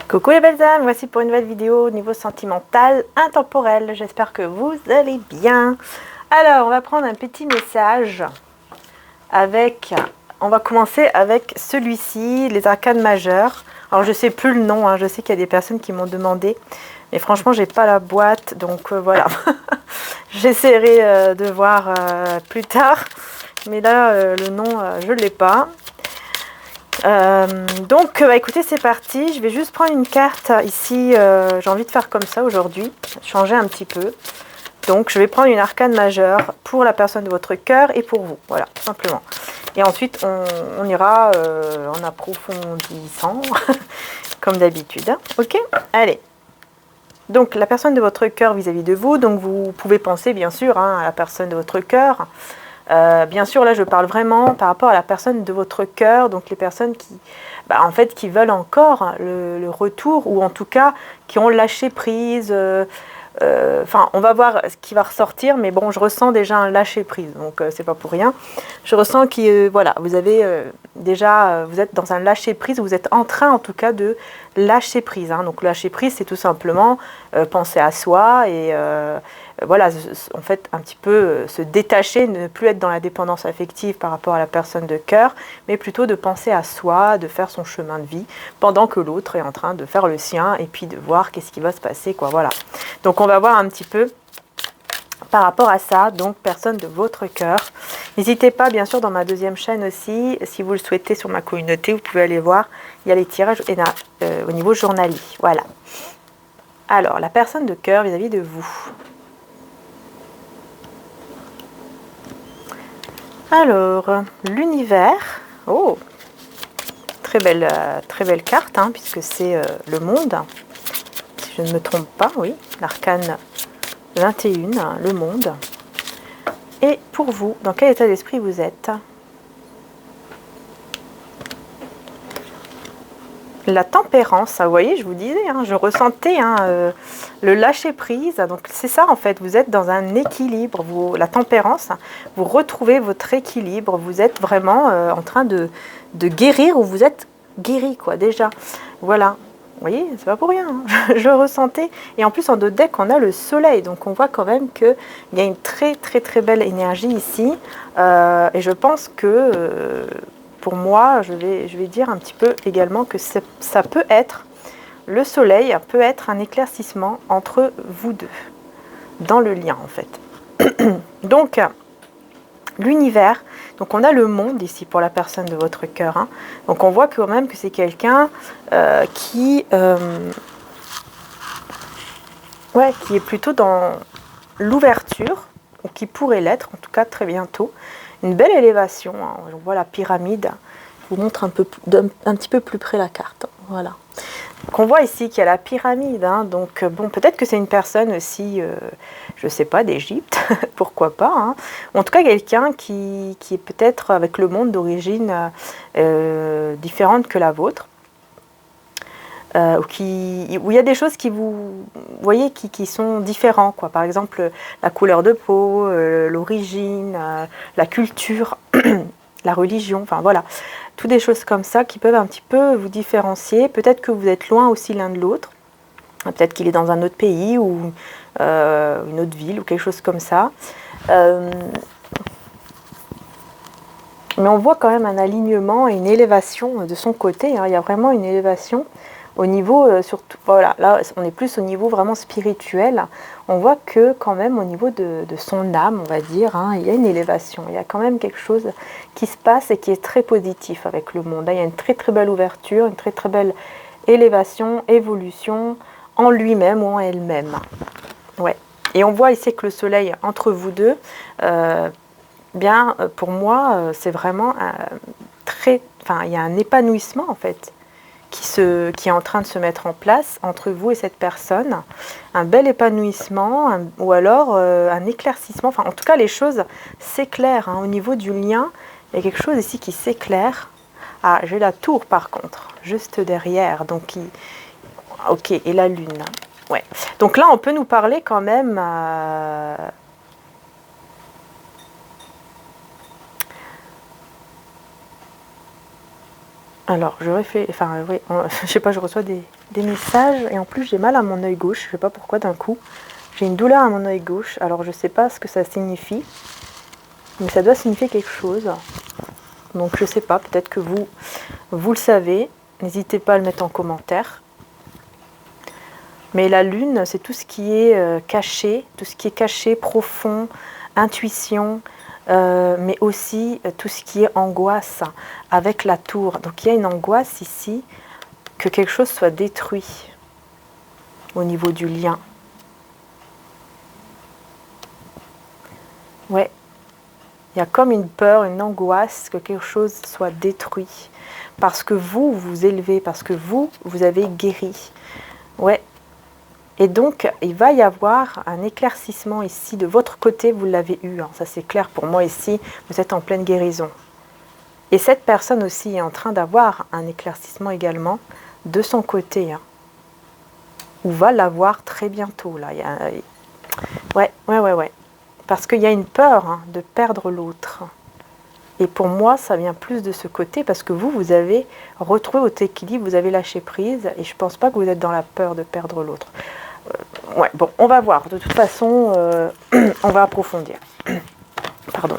Coucou les belles âmes, voici pour une nouvelle vidéo au niveau sentimental intemporel. J'espère que vous allez bien. Alors, on va prendre un petit message avec... On va commencer avec celui-ci, les arcanes majeures. Alors, je sais plus le nom, hein, je sais qu'il y a des personnes qui m'ont demandé. Mais franchement, j'ai pas la boîte, donc voilà. J'essaierai de voir plus tard. Mais là, le nom, je ne l'ai pas. Donc écoutez, c'est parti. Je vais juste prendre une carte ici. J'ai envie de faire comme ça aujourd'hui, changer un petit peu. Donc je vais prendre une arcane majeure pour la personne de votre cœur et pour vous, voilà, tout simplement. Et ensuite on ira en approfondissant comme d'habitude, ok? Allez, donc la personne de votre cœur vis-à-vis de vous. Donc vous pouvez penser bien sûr à la personne de votre cœur. Bien sûr, là, je parle vraiment par rapport à la personne de votre cœur, donc les personnes qui, en fait, qui veulent encore le retour, ou en tout cas, qui ont lâché prise. Enfin, on va voir ce qui va ressortir, mais bon, je ressens déjà un lâcher prise, donc c'est pas pour rien. Je ressens que, voilà, vous avez déjà, vous êtes dans un lâcher prise, vous êtes en train, en tout cas, de lâcher prise. Hein. Donc, lâcher prise, c'est tout simplement penser à soi et voilà, en fait, un petit peu se détacher, ne plus être dans la dépendance affective par rapport à la personne de cœur, mais plutôt de penser à soi, de faire son chemin de vie, pendant que l'autre est en train de faire le sien, et puis de voir qu'est-ce qui va se passer, quoi, voilà. Donc on va voir un petit peu par rapport à ça, donc personne de votre cœur. N'hésitez pas, bien sûr, dans ma deuxième chaîne aussi, si vous le souhaitez, sur ma communauté, vous pouvez aller voir, il y a les tirages au niveau journalier, voilà. Alors, la personne de cœur vis-à-vis de vous. Alors, l'univers, oh, très belle carte, hein, puisque c'est le monde, si je ne me trompe pas, oui, l'arcane 21, le monde. Et pour vous, dans quel état d'esprit vous êtes? La tempérance, vous voyez, je vous disais, hein, je ressentais le lâcher prise. Donc c'est ça en fait, vous êtes dans un équilibre. La tempérance, vous retrouvez votre équilibre. Vous êtes vraiment en train de guérir, ou vous êtes guéri quoi déjà. Voilà, vous voyez, c'est pas pour rien. Hein. Je ressentais. Et en plus en dos de deck, on a le soleil. Donc on voit quand même qu'il y a une très très très belle énergie ici. Et je pense que... pour moi, je vais dire un petit peu également que ça peut être, le soleil peut être un éclaircissement entre vous deux, dans le lien en fait. Donc, l'univers, donc on a le monde ici pour la personne de votre cœur. Hein. Donc on voit quand même que c'est quelqu'un qui est plutôt dans l'ouverture, ou qui pourrait l'être, en tout cas très bientôt. Une belle élévation, hein. On voit la pyramide, je vous montre un petit peu plus près la carte, voilà. Donc on voit ici qu'il y a la pyramide, hein. Donc bon, peut-être que c'est une personne aussi, je ne sais pas, d'Égypte, pourquoi pas, hein. En tout cas quelqu'un qui est peut-être avec le monde d'origine différente que la vôtre. Où il y a des choses qui vous voyez qui sont différents, quoi. Par exemple la couleur de peau, l'origine, la culture, la religion, enfin voilà, toutes des choses comme ça qui peuvent un petit peu vous différencier. Peut-être que vous êtes loin aussi l'un de l'autre, peut-être qu'il est dans un autre pays ou une autre ville ou quelque chose comme ça. Mais on voit quand même un alignement et une élévation de son côté, hein. Il y a vraiment une élévation au niveau, surtout, voilà, là on est plus au niveau vraiment spirituel. On voit que quand même au niveau de son âme, on va dire, hein, il y a une élévation. Il y a quand même quelque chose qui se passe et qui est très positif avec le monde. Là, il y a une très très belle ouverture, une très très belle élévation, évolution en lui-même ou en elle-même. Ouais. Et on voit ici que le soleil entre vous deux, pour moi, c'est vraiment il y a un épanouissement en fait qui est en train de se mettre en place entre vous et cette personne. Un bel épanouissement, ou alors un éclaircissement. Enfin, en tout cas, les choses s'éclairent, hein. Au niveau du lien, il y a quelque chose ici qui s'éclaire. Ah, j'ai la tour par contre, juste derrière. Donc, ok, et la lune. Ouais. Donc là, on peut nous parler quand même... Alors, je réfléchis, enfin, oui, je sais pas, je reçois des des messages et en plus j'ai mal à mon œil gauche. Je sais pas pourquoi d'un coup. J'ai une douleur à mon œil gauche. Alors je sais pas ce que ça signifie. Mais ça doit signifier quelque chose. Donc je sais pas, peut-être que vous le savez. N'hésitez pas à le mettre en commentaire. Mais la lune, c'est tout ce qui est caché, tout ce qui est caché, profond, intuition, mais aussi tout ce qui est angoisse avec la tour. Donc il y a une angoisse ici que quelque chose soit détruit au niveau du lien. Ouais, il y a comme une peur, une angoisse que quelque chose soit détruit. Parce que vous vous élevez, parce que vous avez guéri. Ouais. Et donc, il va y avoir un éclaircissement ici. De votre côté, vous l'avez eu. Hein. Ça, c'est clair pour moi ici. Vous êtes en pleine guérison. Et cette personne aussi est en train d'avoir un éclaircissement également de son côté. Hein. Ou va l'avoir très bientôt. Là. Ouais. Parce qu'il y a une peur hein, de perdre l'autre. Et pour moi, ça vient plus de ce côté parce que vous avez retrouvé votre équilibre, vous avez lâché prise. Et je ne pense pas que vous êtes dans la peur de perdre l'autre. Ouais, bon, on va voir. De toute façon, on va approfondir. Pardon.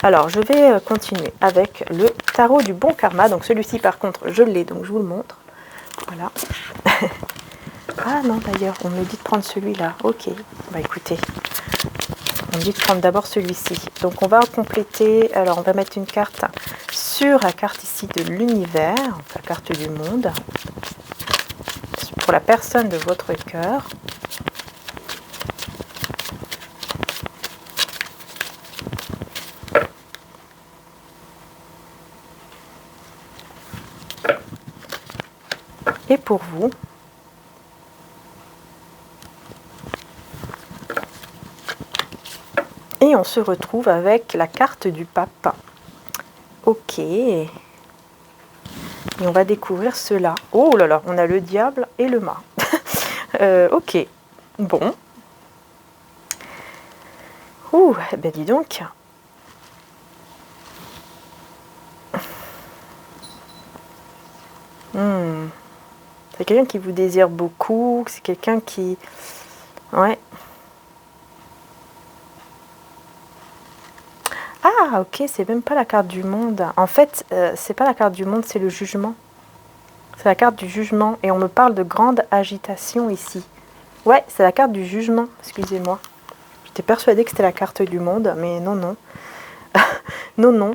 Alors, je vais continuer avec le tarot du bon karma. Donc, celui-ci, par contre, je l'ai, donc je vous le montre. Voilà. Ah non, d'ailleurs, on me dit de prendre celui-là. Ok. Bah, écoutez, on me dit de prendre d'abord celui-ci. Donc, on va compléter. Alors, on va mettre une carte sur la carte ici de l'univers, la carte du monde. Pour la personne de votre cœur. Et pour vous. Et on se retrouve avec la carte du pape. Ok. Et on va découvrir cela. Oh là là, on a le diable et le mât. Ok. Bon. Ouh, ben dis donc. C'est quelqu'un qui vous désire beaucoup. C'est quelqu'un qui... Ouais. Ah, ok, c'est même pas la carte du monde. En fait, c'est pas la carte du monde, c'est le jugement. C'est la carte du jugement. Et on me parle de grande agitation ici. Ouais, c'est la carte du jugement, excusez-moi. J'étais persuadée que c'était la carte du monde, mais non, non. non.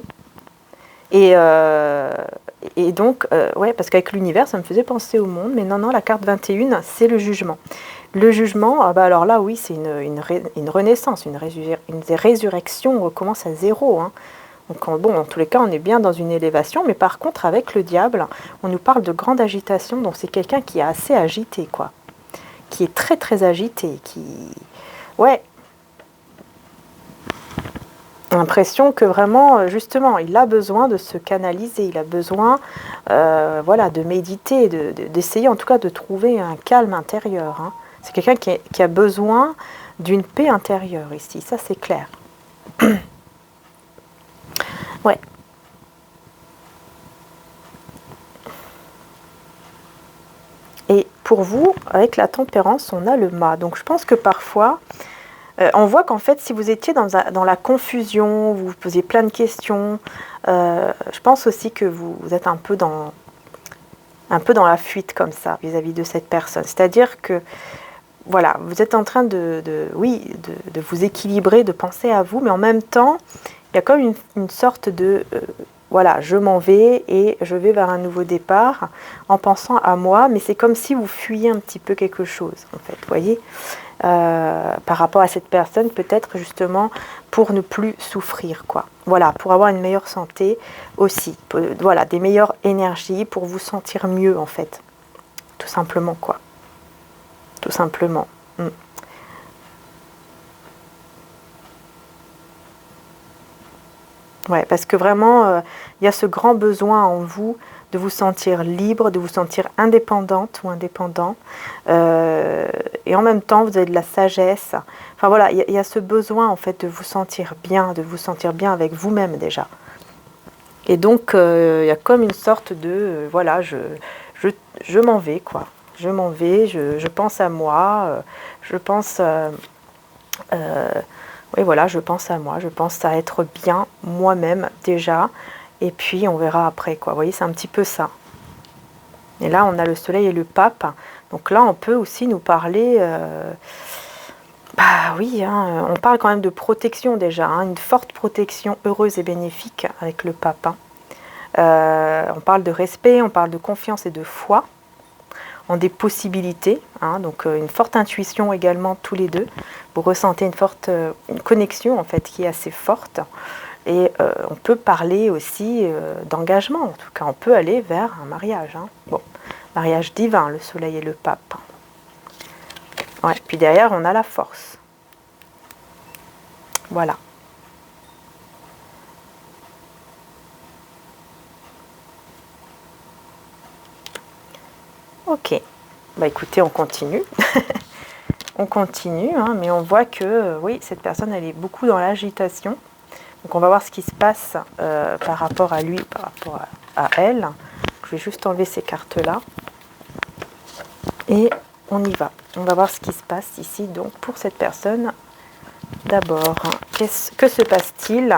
Et donc, ouais, parce qu'avec l'univers, ça me faisait penser au monde, mais non, la carte 21, c'est le jugement. Le jugement, ah bah alors là, oui, c'est une renaissance, une résurrection, on recommence à zéro. Hein. Donc, bon, en tous les cas, on est bien dans une élévation, mais par contre, avec le diable, on nous parle de grande agitation, donc c'est quelqu'un qui est assez agité, quoi. Qui est très, très agité, qui... Ouais. L'impression que vraiment, justement, il a besoin de se canaliser, il a besoin, voilà, de méditer, d'essayer en tout cas de trouver un calme intérieur. Hein. C'est quelqu'un qui a besoin d'une paix intérieure ici, ça c'est clair. Ouais. Et pour vous, avec la tempérance, on a le mât. Donc je pense que parfois... on voit qu'en fait, si vous étiez dans la confusion, vous vous posiez plein de questions, je pense aussi que vous êtes un peu dans la fuite comme ça vis-à-vis de cette personne. C'est-à-dire que, voilà, vous êtes en train de vous équilibrer, de penser à vous, mais en même temps, il y a comme une sorte de... voilà, je m'en vais et je vais vers un nouveau départ en pensant à moi, mais c'est comme si vous fuyiez un petit peu quelque chose, en fait, vous voyez par rapport à cette personne, peut-être justement pour ne plus souffrir, quoi. Voilà, pour avoir une meilleure santé aussi. Voilà, des meilleures énergies pour vous sentir mieux, en fait. Tout simplement, quoi. Tout simplement. Ouais, parce que vraiment, il y a ce grand besoin en vous de vous sentir libre, de vous sentir indépendante ou indépendant. Et en même temps, vous avez de la sagesse. Enfin voilà, il y a ce besoin en fait de vous sentir bien avec vous-même déjà. Et donc, il y a comme une sorte de, voilà, je m'en vais quoi. je m'en vais, je pense à moi, je pense... oui, voilà, je pense à moi, je pense à être bien moi-même déjà, et puis on verra après, quoi. Vous voyez, c'est un petit peu ça. Et là, on a le soleil et le pape. Donc là, on peut aussi nous parler... bah oui, hein, on parle quand même de protection déjà, hein, une forte protection heureuse et bénéfique avec le pape. Hein. On parle de respect, on parle de confiance et de foi en des possibilités, hein, donc une forte intuition également tous les deux. Vous ressentez une forte une connexion en fait qui est assez forte. Et on peut parler aussi d'engagement, en tout cas on peut aller vers un mariage. Hein. Bon, mariage divin, le soleil et le pape. Ouais, puis derrière on a la force. Voilà. Ok, bah écoutez, on continue. On continue, hein, mais on voit que oui, cette personne elle est beaucoup dans l'agitation. Donc on va voir ce qui se passe par rapport à lui, par rapport à elle. Je vais juste enlever ces cartes-là. Et on y va. On va voir ce qui se passe ici donc pour cette personne. D'abord, que se passe-t-il?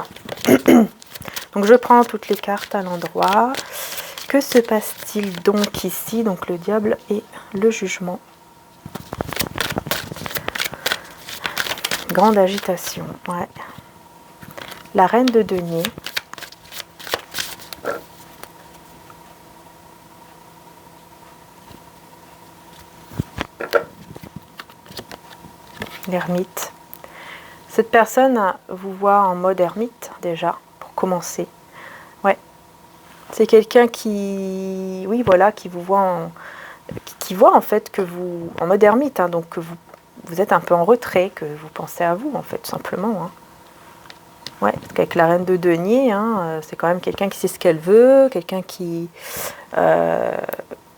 Donc je prends toutes les cartes à l'endroit. Que se passe-t-il donc ici? Donc le diable et le jugement. Grande agitation, ouais. La reine de denier. L'ermite. Cette personne vous voit en mode ermite déjà, pour commencer. Ouais. C'est quelqu'un qui, oui, voilà, qui vous voit qui voit en fait que vous, en mode ermite, hein, donc que vous êtes un peu en retrait, que vous pensez à vous en fait, tout simplement. Hein. Ouais, parce qu'avec la reine de denier, hein, c'est quand même quelqu'un qui sait ce qu'elle veut, quelqu'un qui,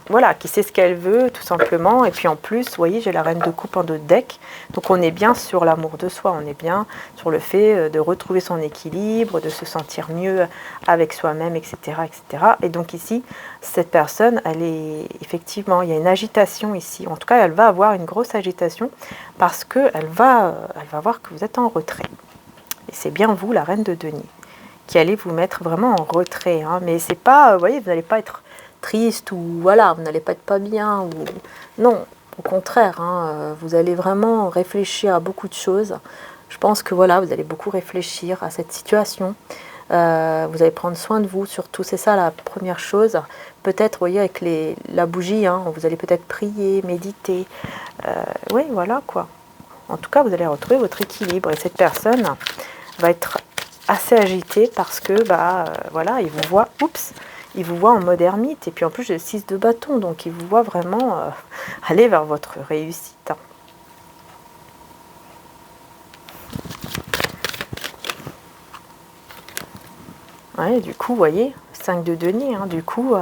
voilà, qui sait ce qu'elle veut, tout simplement. Et puis en plus, vous voyez, j'ai la reine de coupe en dos de deck. Donc on est bien sur l'amour de soi, on est bien sur le fait de retrouver son équilibre, de se sentir mieux avec soi-même, etc., etc. Et donc ici, cette personne, elle est effectivement, il y a une agitation ici. En tout cas, elle va avoir une grosse agitation parce qu'elle va voir que vous êtes en retrait. Et c'est bien vous, la reine de denier, qui allez vous mettre vraiment en retrait. Hein. Mais c'est pas, vous voyez, vous n'allez pas être triste ou voilà, vous n'allez pas être pas bien. Ou... Non, au contraire, hein, vous allez vraiment réfléchir à beaucoup de choses. Je pense que voilà, vous allez beaucoup réfléchir à cette situation. Vous allez prendre soin de vous, surtout, c'est ça la première chose. Peut-être, vous voyez, avec la bougie, hein, vous allez peut-être prier, méditer. Oui, voilà quoi. En tout cas, vous allez retrouver votre équilibre. Et cette personne va être assez agitée parce que, voilà, il vous voit, il vous voit en mode ermite. Et puis en plus, j'ai le 6 de bâton, donc il vous voit vraiment aller vers votre réussite. Ouais, du coup, vous voyez, 5 de denier, hein, du coup,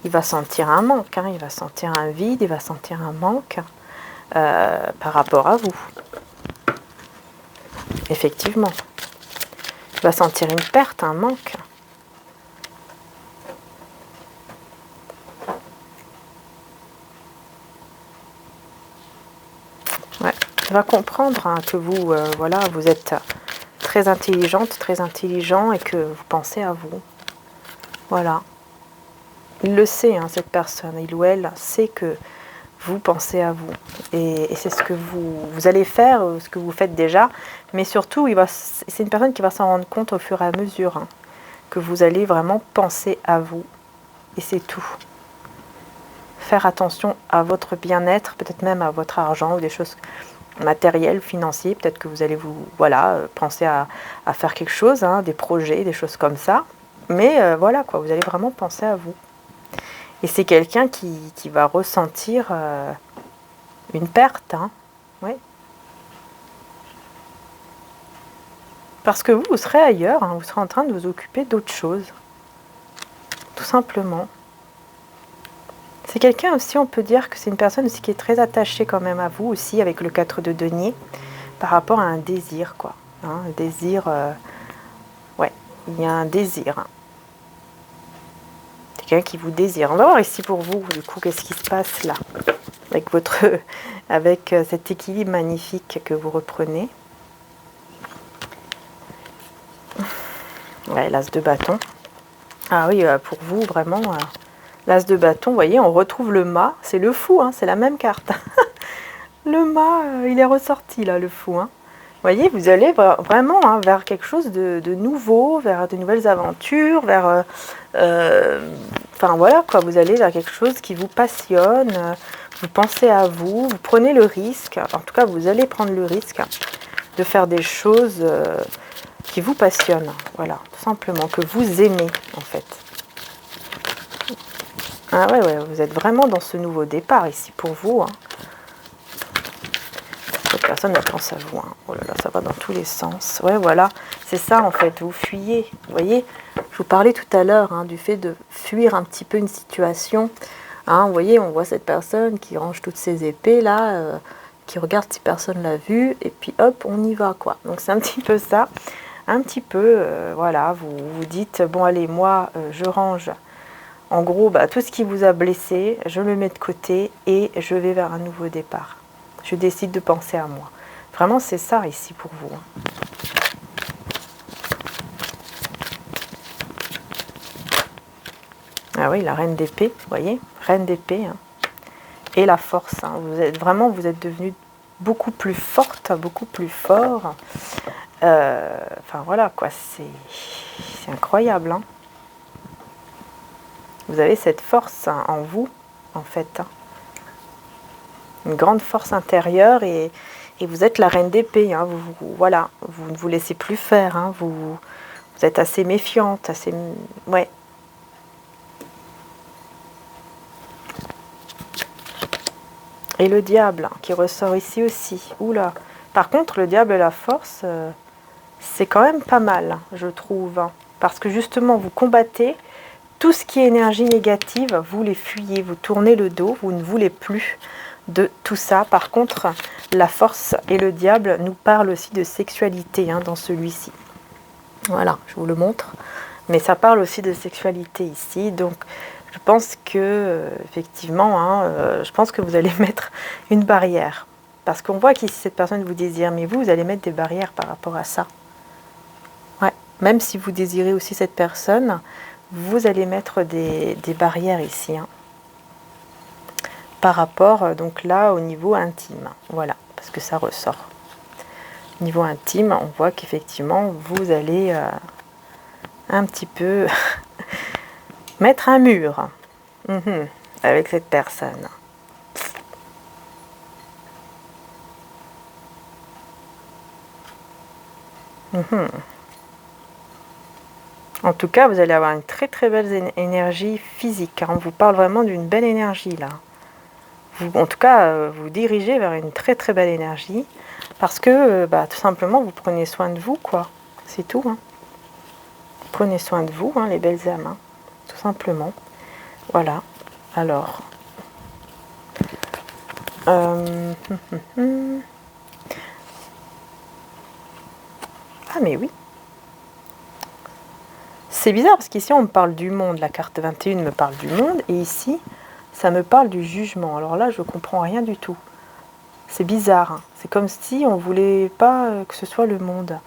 il va sentir un manque, hein, il va sentir un vide, il va sentir un manque par rapport à vous. Effectivement. Il va sentir une perte, un manque. Ouais. Il va comprendre hein, que vous, voilà, vous êtes très intelligente, très intelligent et que vous pensez à vous. Voilà. Il le sait, hein, cette personne, il ou elle sait que vous pensez à vous. Et c'est ce que vous allez faire, ce que vous faites déjà. Mais surtout, c'est une personne qui va s'en rendre compte au fur et à mesure hein, que vous allez vraiment penser à vous. Et c'est tout. Faire attention à votre bien-être, peut-être même à votre argent ou des choses matérielles, financières. Peut-être que vous allez penser à faire quelque chose, hein, des projets, des choses comme ça. Mais voilà, quoi, vous allez vraiment penser à vous. Et c'est quelqu'un qui va ressentir une perte. Hein. Oui. Parce que vous serez ailleurs, hein, vous serez en train de vous occuper d'autres choses. Tout simplement. C'est quelqu'un aussi, on peut dire que c'est une personne aussi qui est très attachée quand même à vous aussi, avec le 4 de denier, par rapport à un désir, quoi. Hein, un désir, ouais, il y a un désir. Hein. C'est quelqu'un qui vous désire. On va voir ici pour vous, du coup, qu'est-ce qui se passe là, avec avec cet équilibre magnifique que vous reprenez. Ouais, l'as de bâton. Ah oui, pour vous, vraiment, l'as de bâton, vous voyez, on retrouve le mât. C'est le fou, hein, c'est la même carte. Le mât, il est ressorti, là, le fou. Hein. Vous voyez, vous allez vraiment hein, vers quelque chose de nouveau, vers de nouvelles aventures, vers... Enfin, voilà, quoi, vous allez vers quelque chose qui vous passionne, vous pensez à vous, vous prenez le risque, en tout cas, vous allez prendre le risque de faire des choses... qui vous passionne, voilà, tout simplement, que vous aimez, en fait. Ah ouais, ouais, vous êtes vraiment dans ce nouveau départ, ici, pour vous. Hein. Cette personne, elle pense à vous. Hein. Oh là là, ça va dans tous les sens. Ouais, voilà, c'est ça, en fait, vous fuyez. Vous voyez, je vous parlais tout à l'heure hein, du fait de fuir un petit peu une situation. Hein, vous voyez, on voit cette personne qui range toutes ses épées, là, qui regarde si personne l'a vue, et puis hop, on y va, quoi. Donc, c'est un petit peu ça. Un petit peu, voilà, vous vous dites, bon allez, moi, je range, en gros, bah, tout ce qui vous a blessé, je le mets de côté et je vais vers un nouveau départ. Je décide de penser à moi. Vraiment, c'est ça ici pour vous. Hein. Ah oui, la reine d'épée, vous voyez, reine d'épée. Hein. Et la force, hein. Vous êtes devenu beaucoup plus forte, beaucoup plus fort. Enfin voilà quoi, c'est incroyable. Hein. Vous avez cette force hein, en vous, en fait. Hein. Une grande force intérieure et vous êtes la reine d'épée. Hein. Voilà, vous ne vous laissez plus faire. Hein. Vous êtes assez méfiante, assez... Ouais. Et le diable hein, qui ressort ici aussi. Oula. Par contre, le diable et la force... c'est quand même pas mal, je trouve, hein, parce que justement, vous combattez tout ce qui est énergie négative, vous les fuyez, vous tournez le dos, vous ne voulez plus de tout ça. Par contre, la force et le diable nous parlent aussi de sexualité hein, dans celui-ci. Voilà, je vous le montre, mais ça parle aussi de sexualité ici, donc je pense que, effectivement, hein, je pense que vous allez mettre une barrière, parce qu'on voit qu'ici, cette personne vous désire, mais vous allez mettre des barrières par rapport à ça. Même si vous désirez aussi cette personne, vous allez mettre des barrières ici. Hein, par rapport, donc là, au niveau intime. Voilà, parce que ça ressort. Niveau intime, on voit qu'effectivement, vous allez un petit peu mettre un mur avec cette personne. En tout cas, vous allez avoir une très très belle énergie physique. Hein. On vous parle vraiment d'une belle énergie là. Vous, en tout cas, vous dirigez vers une très très belle énergie parce que bah, tout simplement, vous prenez soin de vous, quoi. C'est tout. Hein. Prenez soin de vous, hein, les belles âmes. Hein. Tout simplement. Voilà. Alors. Ah mais oui. C'est bizarre parce qu'ici on me parle du monde, la carte 21 me parle du monde et ici ça me parle du jugement. Alors là je comprends rien du tout. C'est bizarre, hein. C'est comme si on voulait pas que ce soit le monde.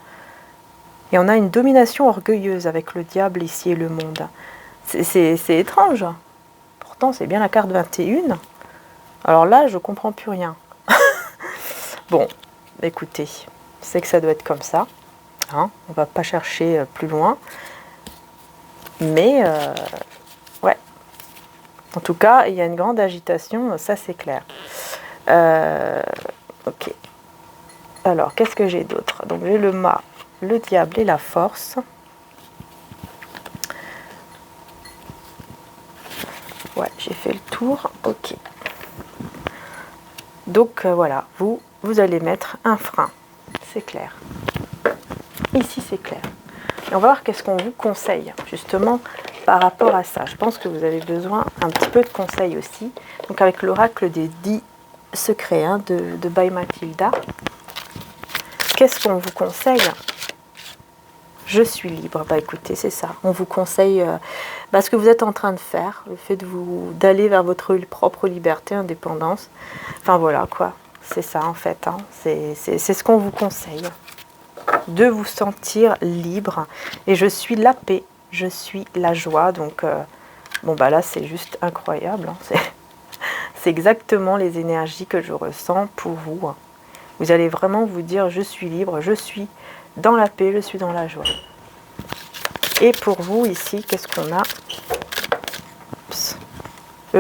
Et on a une domination orgueilleuse avec le diable ici et le monde. C'est étrange. Pourtant c'est bien la carte 21. Alors là je comprends plus rien. Bon, écoutez, c'est que ça doit être comme ça. Hein. On va pas chercher plus loin. Mais, ouais. En tout cas, il y a une grande agitation, ça c'est clair. Ok. Alors, qu'est-ce que j'ai d'autre? Donc, j'ai le mât, le diable et la force. Ouais, j'ai fait le tour. Ok. Donc, voilà, vous allez mettre un frein. C'est clair. Ici, c'est clair. Et on va voir qu'est-ce qu'on vous conseille, justement, par rapport à ça. Je pense que vous avez besoin un petit peu de conseils aussi. Donc, avec l'oracle des 10 secrets hein, de By Mathilda, qu'est-ce qu'on vous conseille? Je suis libre. Bah écoutez, c'est ça. On vous conseille ce que vous êtes en train de faire, le fait d'aller vers votre propre liberté, indépendance. Enfin voilà quoi. C'est ça en fait. Hein. C'est ce qu'on vous conseille. De vous sentir libre. Et je suis la paix. Je suis la joie. Donc bon bah là c'est juste incroyable. Hein. C'est exactement les énergies que je ressens pour vous. Hein. Vous allez vraiment vous dire je suis libre, je suis dans la paix, je suis dans la joie. Et pour vous ici, qu'est-ce qu'on a?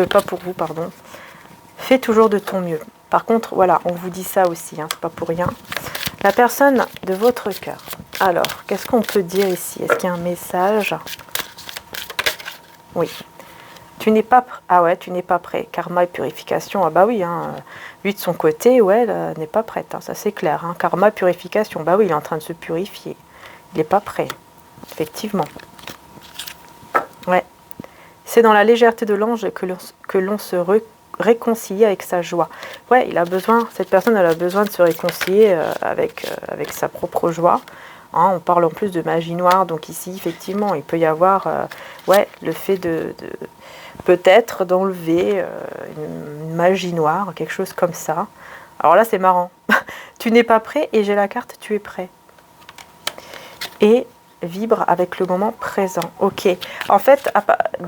Pas pour vous, pardon. Fais toujours de ton mieux. Par contre, voilà, on vous dit ça aussi, hein, c'est pas pour rien. La personne de votre cœur. Alors, qu'est-ce qu'on peut dire ici? Est-ce qu'il y a un message? Oui. Tu n'es pas tu n'es pas prêt. Karma et purification. Ah bah oui, hein, lui de son côté, ouais, elle n'est pas prête. Hein, ça c'est clair. Hein. Karma, purification. Bah oui, il est en train de se purifier. Il n'est pas prêt. Effectivement. Ouais. C'est dans la légèreté de l'ange que l'on se réconcilie avec sa joie. Ouais, il a besoin, cette personne elle a besoin de se réconcilier avec sa propre joie. Hein, on parle en plus de magie noire, donc ici, effectivement, il peut y avoir le fait de peut-être d'enlever une magie noire, quelque chose comme ça. Alors là, c'est marrant. Tu n'es pas prêt et j'ai la carte, tu es prêt. Et vibre avec le moment présent. Ok. En fait,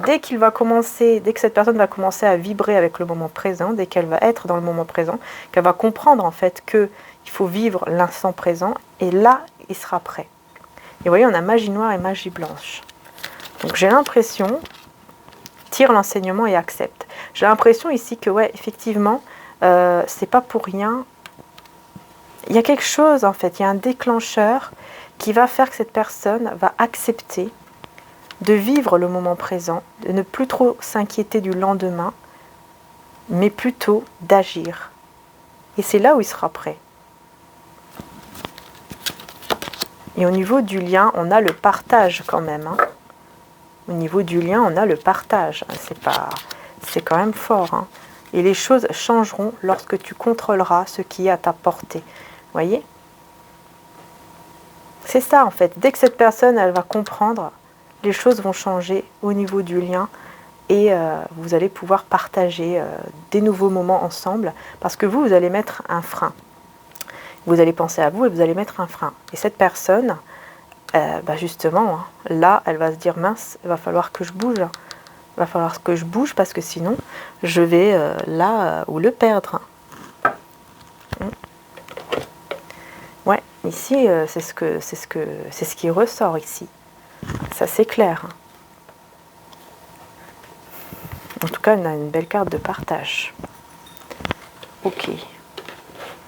dès que cette personne va commencer à vibrer avec le moment présent, dès qu'elle va être dans le moment présent, qu'elle va comprendre en fait qu'il faut vivre l'instant présent, et là, il sera prêt. Et vous voyez, on a magie noire et magie blanche. Donc j'ai l'impression, tire l'enseignement et accepte. J'ai l'impression ici que, ouais, effectivement, c'est pas pour rien. Il y a quelque chose, en fait, il y a un déclencheur qui va faire que cette personne va accepter de vivre le moment présent, de ne plus trop s'inquiéter du lendemain, mais plutôt d'agir. Et c'est là où il sera prêt. Et au niveau du lien, on a le partage quand même. Hein. Au niveau du lien, on a le partage. C'est quand même fort. Hein. Et les choses changeront lorsque tu contrôleras ce qui est à ta portée. Vous voyez ? C'est ça en fait. Dès que cette personne, elle va comprendre, les choses vont changer au niveau du lien et vous allez pouvoir partager des nouveaux moments ensemble parce que vous allez mettre un frein. Vous allez penser à vous et vous allez mettre un frein. Et cette personne, justement, hein, là, elle va se dire mince, il va falloir que je bouge. Il va falloir que je bouge parce que sinon, je vais là où le perdre. Ouais, ici, c'est ce qui ressort ici. Ça, c'est clair. En tout cas, on a une belle carte de partage. Ok.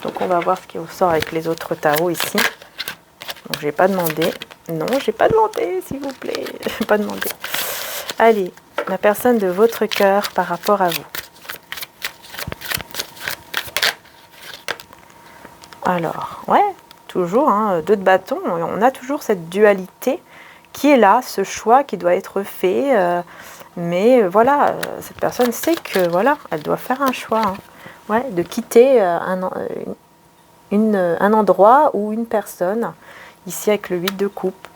Donc, on va voir ce qui ressort avec les autres tarots ici. Donc, j'ai pas demandé. Non, j'ai pas demandé, s'il vous plaît. J'ai pas demandé. Allez, la personne de votre cœur par rapport à vous. Alors, ouais. Toujours, hein, deux de bâton, on a toujours cette dualité qui est là, ce choix qui doit être fait, mais voilà, cette personne sait que voilà, elle doit faire un choix, hein, ouais, de quitter un endroit ou une personne, ici avec le 8 de coupe.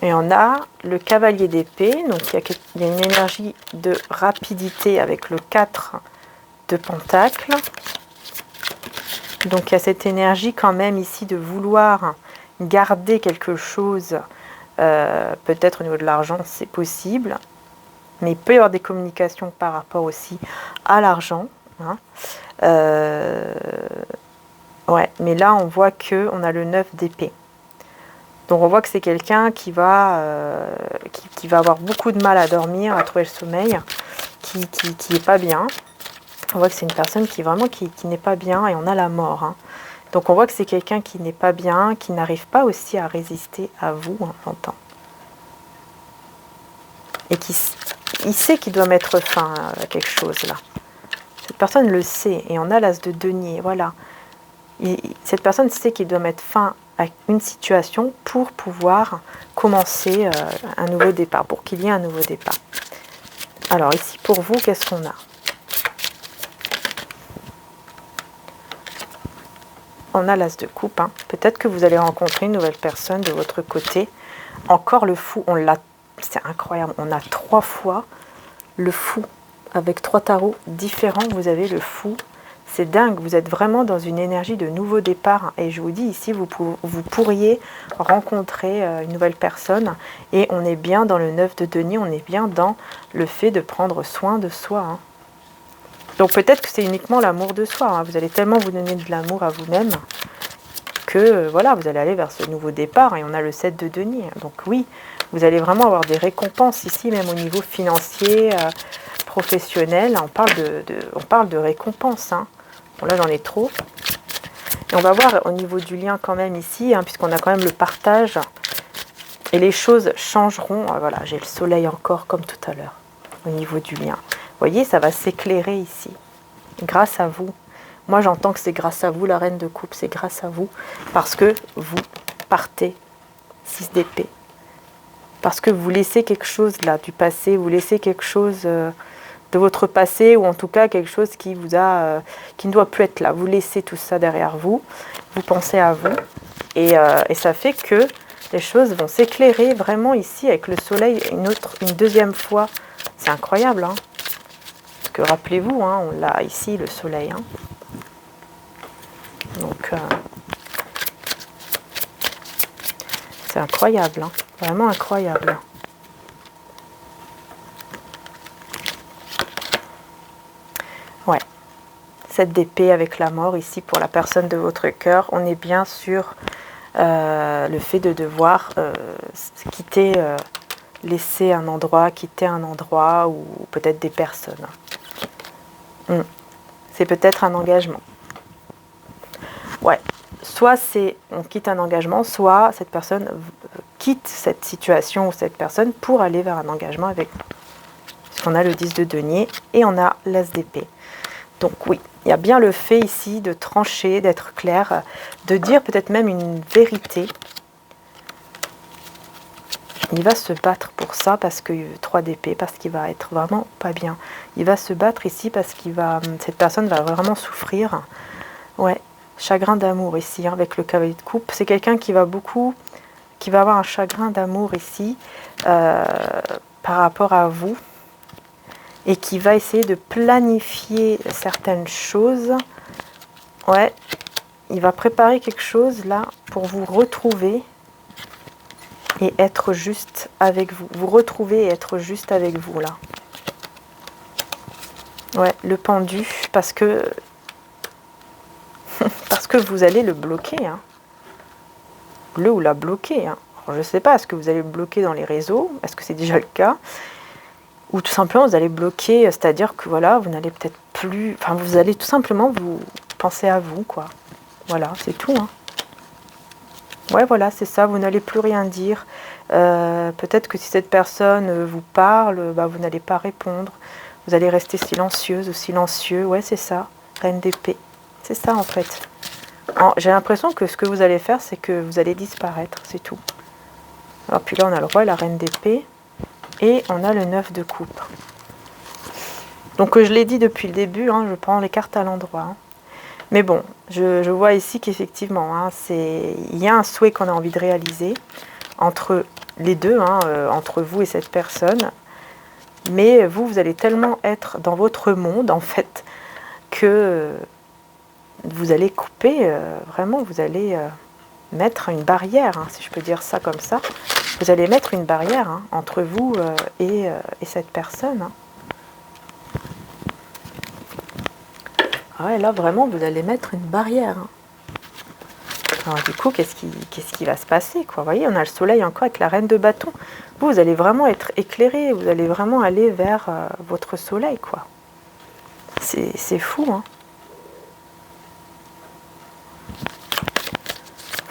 Et on a le cavalier d'épée, donc il y a une énergie de rapidité avec le 4 de pentacle. Donc il y a cette énergie quand même ici de vouloir garder quelque chose, peut-être au niveau de l'argent, c'est possible. Mais il peut y avoir des communications par rapport aussi à l'argent. Hein. Ouais, mais là on voit qu'on a le 9 d'épée. Donc on voit que c'est quelqu'un qui va avoir beaucoup de mal à dormir, à trouver le sommeil, qui est pas bien. On voit que c'est une personne qui n'est pas bien et on a la mort. Hein. Donc on voit que c'est quelqu'un qui n'est pas bien, qui n'arrive pas aussi à résister à vous, hein, j'entends. Et il sait qu'il doit mettre fin à quelque chose là. Cette personne le sait et on a l'as de denier, voilà. Cette personne sait qu'il doit mettre fin à une situation pour pouvoir commencer un nouveau départ, pour qu'il y ait un nouveau départ. Alors ici pour vous, qu'est-ce qu'on a? on a l'as de coupe. Hein. Peut-être que vous allez rencontrer une nouvelle personne de votre côté. Encore le fou, on l'a, c'est incroyable. On a 3 fois le fou. Avec 3 tarots différents, vous avez le fou. C'est dingue, vous êtes vraiment dans une énergie de nouveau départ. Et je vous dis ici, vous pourriez rencontrer une nouvelle personne. Et on est bien dans le 9 de denier, on est bien dans le fait de prendre soin de soi. Hein. Donc peut-être que c'est uniquement l'amour de soi. Hein. Vous allez tellement vous donner de l'amour à vous-même que voilà, vous allez aller vers ce nouveau départ. Et on a le 7 de denier. Donc oui, vous allez vraiment avoir des récompenses ici, même au niveau financier, professionnel. On parle de récompenses. Hein. Bon, là, j'en ai trop. Et on va voir au niveau du lien quand même ici, hein, puisqu'on a quand même le partage. Et les choses changeront. Ah, voilà, j'ai le soleil encore comme tout à l'heure au niveau du lien. Vous voyez, ça va s'éclairer ici. Grâce à vous. Moi, j'entends que c'est grâce à vous, la reine de coupe. C'est grâce à vous. Parce que vous partez 6 d'épée. Parce que vous laissez quelque chose là du passé. Vous laissez quelque chose... de votre passé, ou en tout cas quelque chose qui vous a, qui ne doit plus être là. Vous laissez tout ça derrière vous, vous pensez à vous, et ça fait que les choses vont s'éclairer vraiment ici avec le soleil une deuxième fois. C'est incroyable, hein, parce que rappelez-vous, hein, on l'a ici le soleil. Hein. Donc c'est incroyable, hein, vraiment incroyable. Ouais, 7 d'épée avec la mort ici pour la personne de votre cœur. On est bien sur le fait de devoir quitter, laisser un endroit, quitter un endroit ou peut-être des personnes. C'est peut-être un engagement. Ouais, soit c'est on quitte un engagement, soit cette personne quitte cette situation ou cette personne pour aller vers un engagement avec vous. Parce qu'on a le 10 de denier et on a l'as d'épée. Donc oui, il y a bien le fait ici de trancher, d'être clair, de dire peut-être même une vérité. Il va se battre pour ça parce que 3 d'épée, parce qu'il va être vraiment pas bien. Il va se battre ici parce cette personne va vraiment souffrir. Ouais, chagrin d'amour ici, hein, avec le cavalier de coupe. C'est quelqu'un qui va avoir un chagrin d'amour ici par rapport à vous. Et qui va essayer de planifier certaines choses. Ouais, il va préparer quelque chose là pour vous retrouver et être juste avec vous. Vous retrouver et être juste avec vous là. Ouais, le pendu, parce que vous allez le bloquer. Hein. Le ou la bloquer. Hein. Alors, je ne sais pas, est-ce que vous allez le bloquer dans les réseaux? Est-ce que c'est déjà le cas? Ou tout simplement vous allez bloquer, c'est-à-dire que voilà, vous n'allez peut-être plus... Enfin, vous allez tout simplement vous penser à vous, quoi. Voilà, c'est tout. Hein. Ouais, voilà, c'est ça, vous n'allez plus rien dire. Peut-être que si cette personne vous parle, bah, vous n'allez pas répondre. Vous allez rester silencieuse ou silencieux. Ouais, c'est ça, reine d'épée. C'est ça, en fait. J'ai l'impression que ce que vous allez faire, c'est que vous allez disparaître, c'est tout. Alors, puis là, on a le roi et la reine d'épée. Et on a le 9 de coupe. Donc je l'ai dit depuis le début, hein, je prends les cartes à l'endroit. Hein. Mais bon, je vois ici qu'effectivement, hein, il y a un souhait qu'on a envie de réaliser entre les deux, hein, entre vous et cette personne. Mais vous allez tellement être dans votre monde, en fait, que vous allez couper, vraiment, vous allez mettre une barrière, hein, si je peux dire ça comme ça. Vous allez mettre une barrière hein, entre vous et cette personne. Hein. Ouais, là, vraiment, vous allez mettre une barrière. Hein. Alors, du coup, qu'est-ce qui va se passer quoi? Vous voyez, on a le soleil encore avec la reine de bâton. Vous allez vraiment être éclairé. Vous allez vraiment aller vers votre soleil, quoi. C'est fou, hein.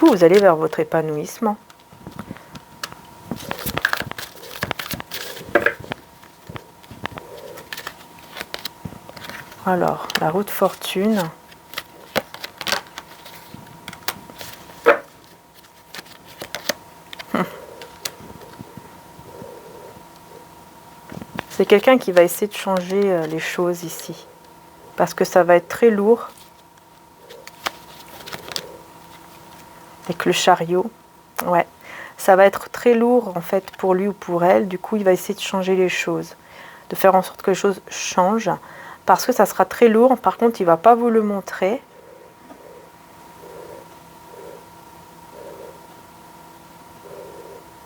Vous allez vers votre épanouissement. Alors, la roue de fortune. C'est quelqu'un qui va essayer de changer les choses ici. Parce que ça va être très lourd. avec le chariot. Ouais, ça va être très lourd en fait pour lui ou pour elle. Du coup, il va essayer de changer les choses, de faire en sorte que les choses changent, parce que ça sera très lourd. Par contre, il va pas vous le montrer.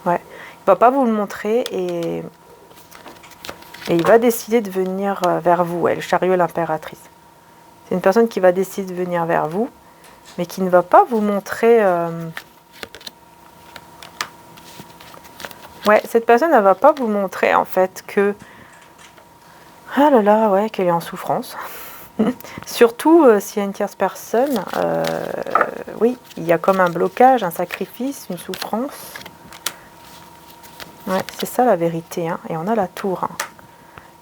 Ouais, il va pas vous le montrer et il va décider de venir vers vous. Ouais, le chariot, l'impératrice. C'est une personne qui va décider de venir vers vous, mais qui ne va pas vous montrer. Ouais, cette personne, elle va pas vous montrer en fait que, ah là là, ouais, qu'elle est en souffrance. Surtout s'il y a une tierce personne, oui, il y a comme un blocage, un sacrifice, une souffrance. Ouais, c'est ça la vérité, hein. Et on a la tour. Hein.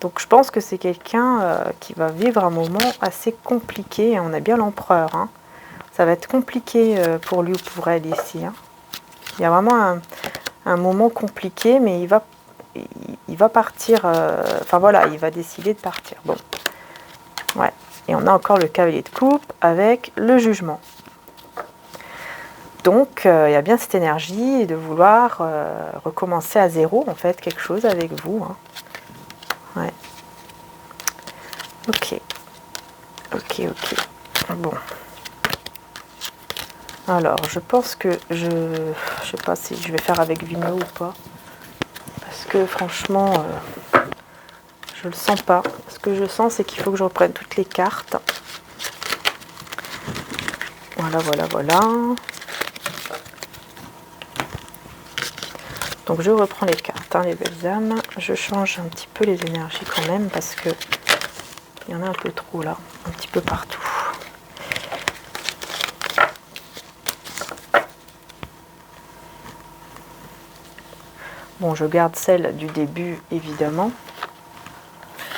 Donc je pense que c'est quelqu'un qui va vivre un moment assez compliqué. On a bien l'empereur. Hein. Ça va être compliqué pour lui ou pour elle ici. Hein. Il y a vraiment un moment compliqué, mais il va partir. Enfin voilà, il va décider de partir. Bon, ouais. Et on a encore le cavalier de coupe avec le jugement. Donc il y a bien cette énergie de vouloir recommencer à zéro, en fait, quelque chose avec vous. Hein. Ouais. Ok. Bon. Alors, je pense que je sais pas si je vais faire avec Vimeo ou pas. Parce que franchement, je le sens pas. Ce que je sens, c'est qu'il faut que je reprenne toutes les cartes. Voilà. Donc je reprends les cartes, hein, les belles âmes. Je change un petit peu les énergies quand même parce que il y en a un peu trop là, un petit peu partout. Bon, je garde celle du début évidemment.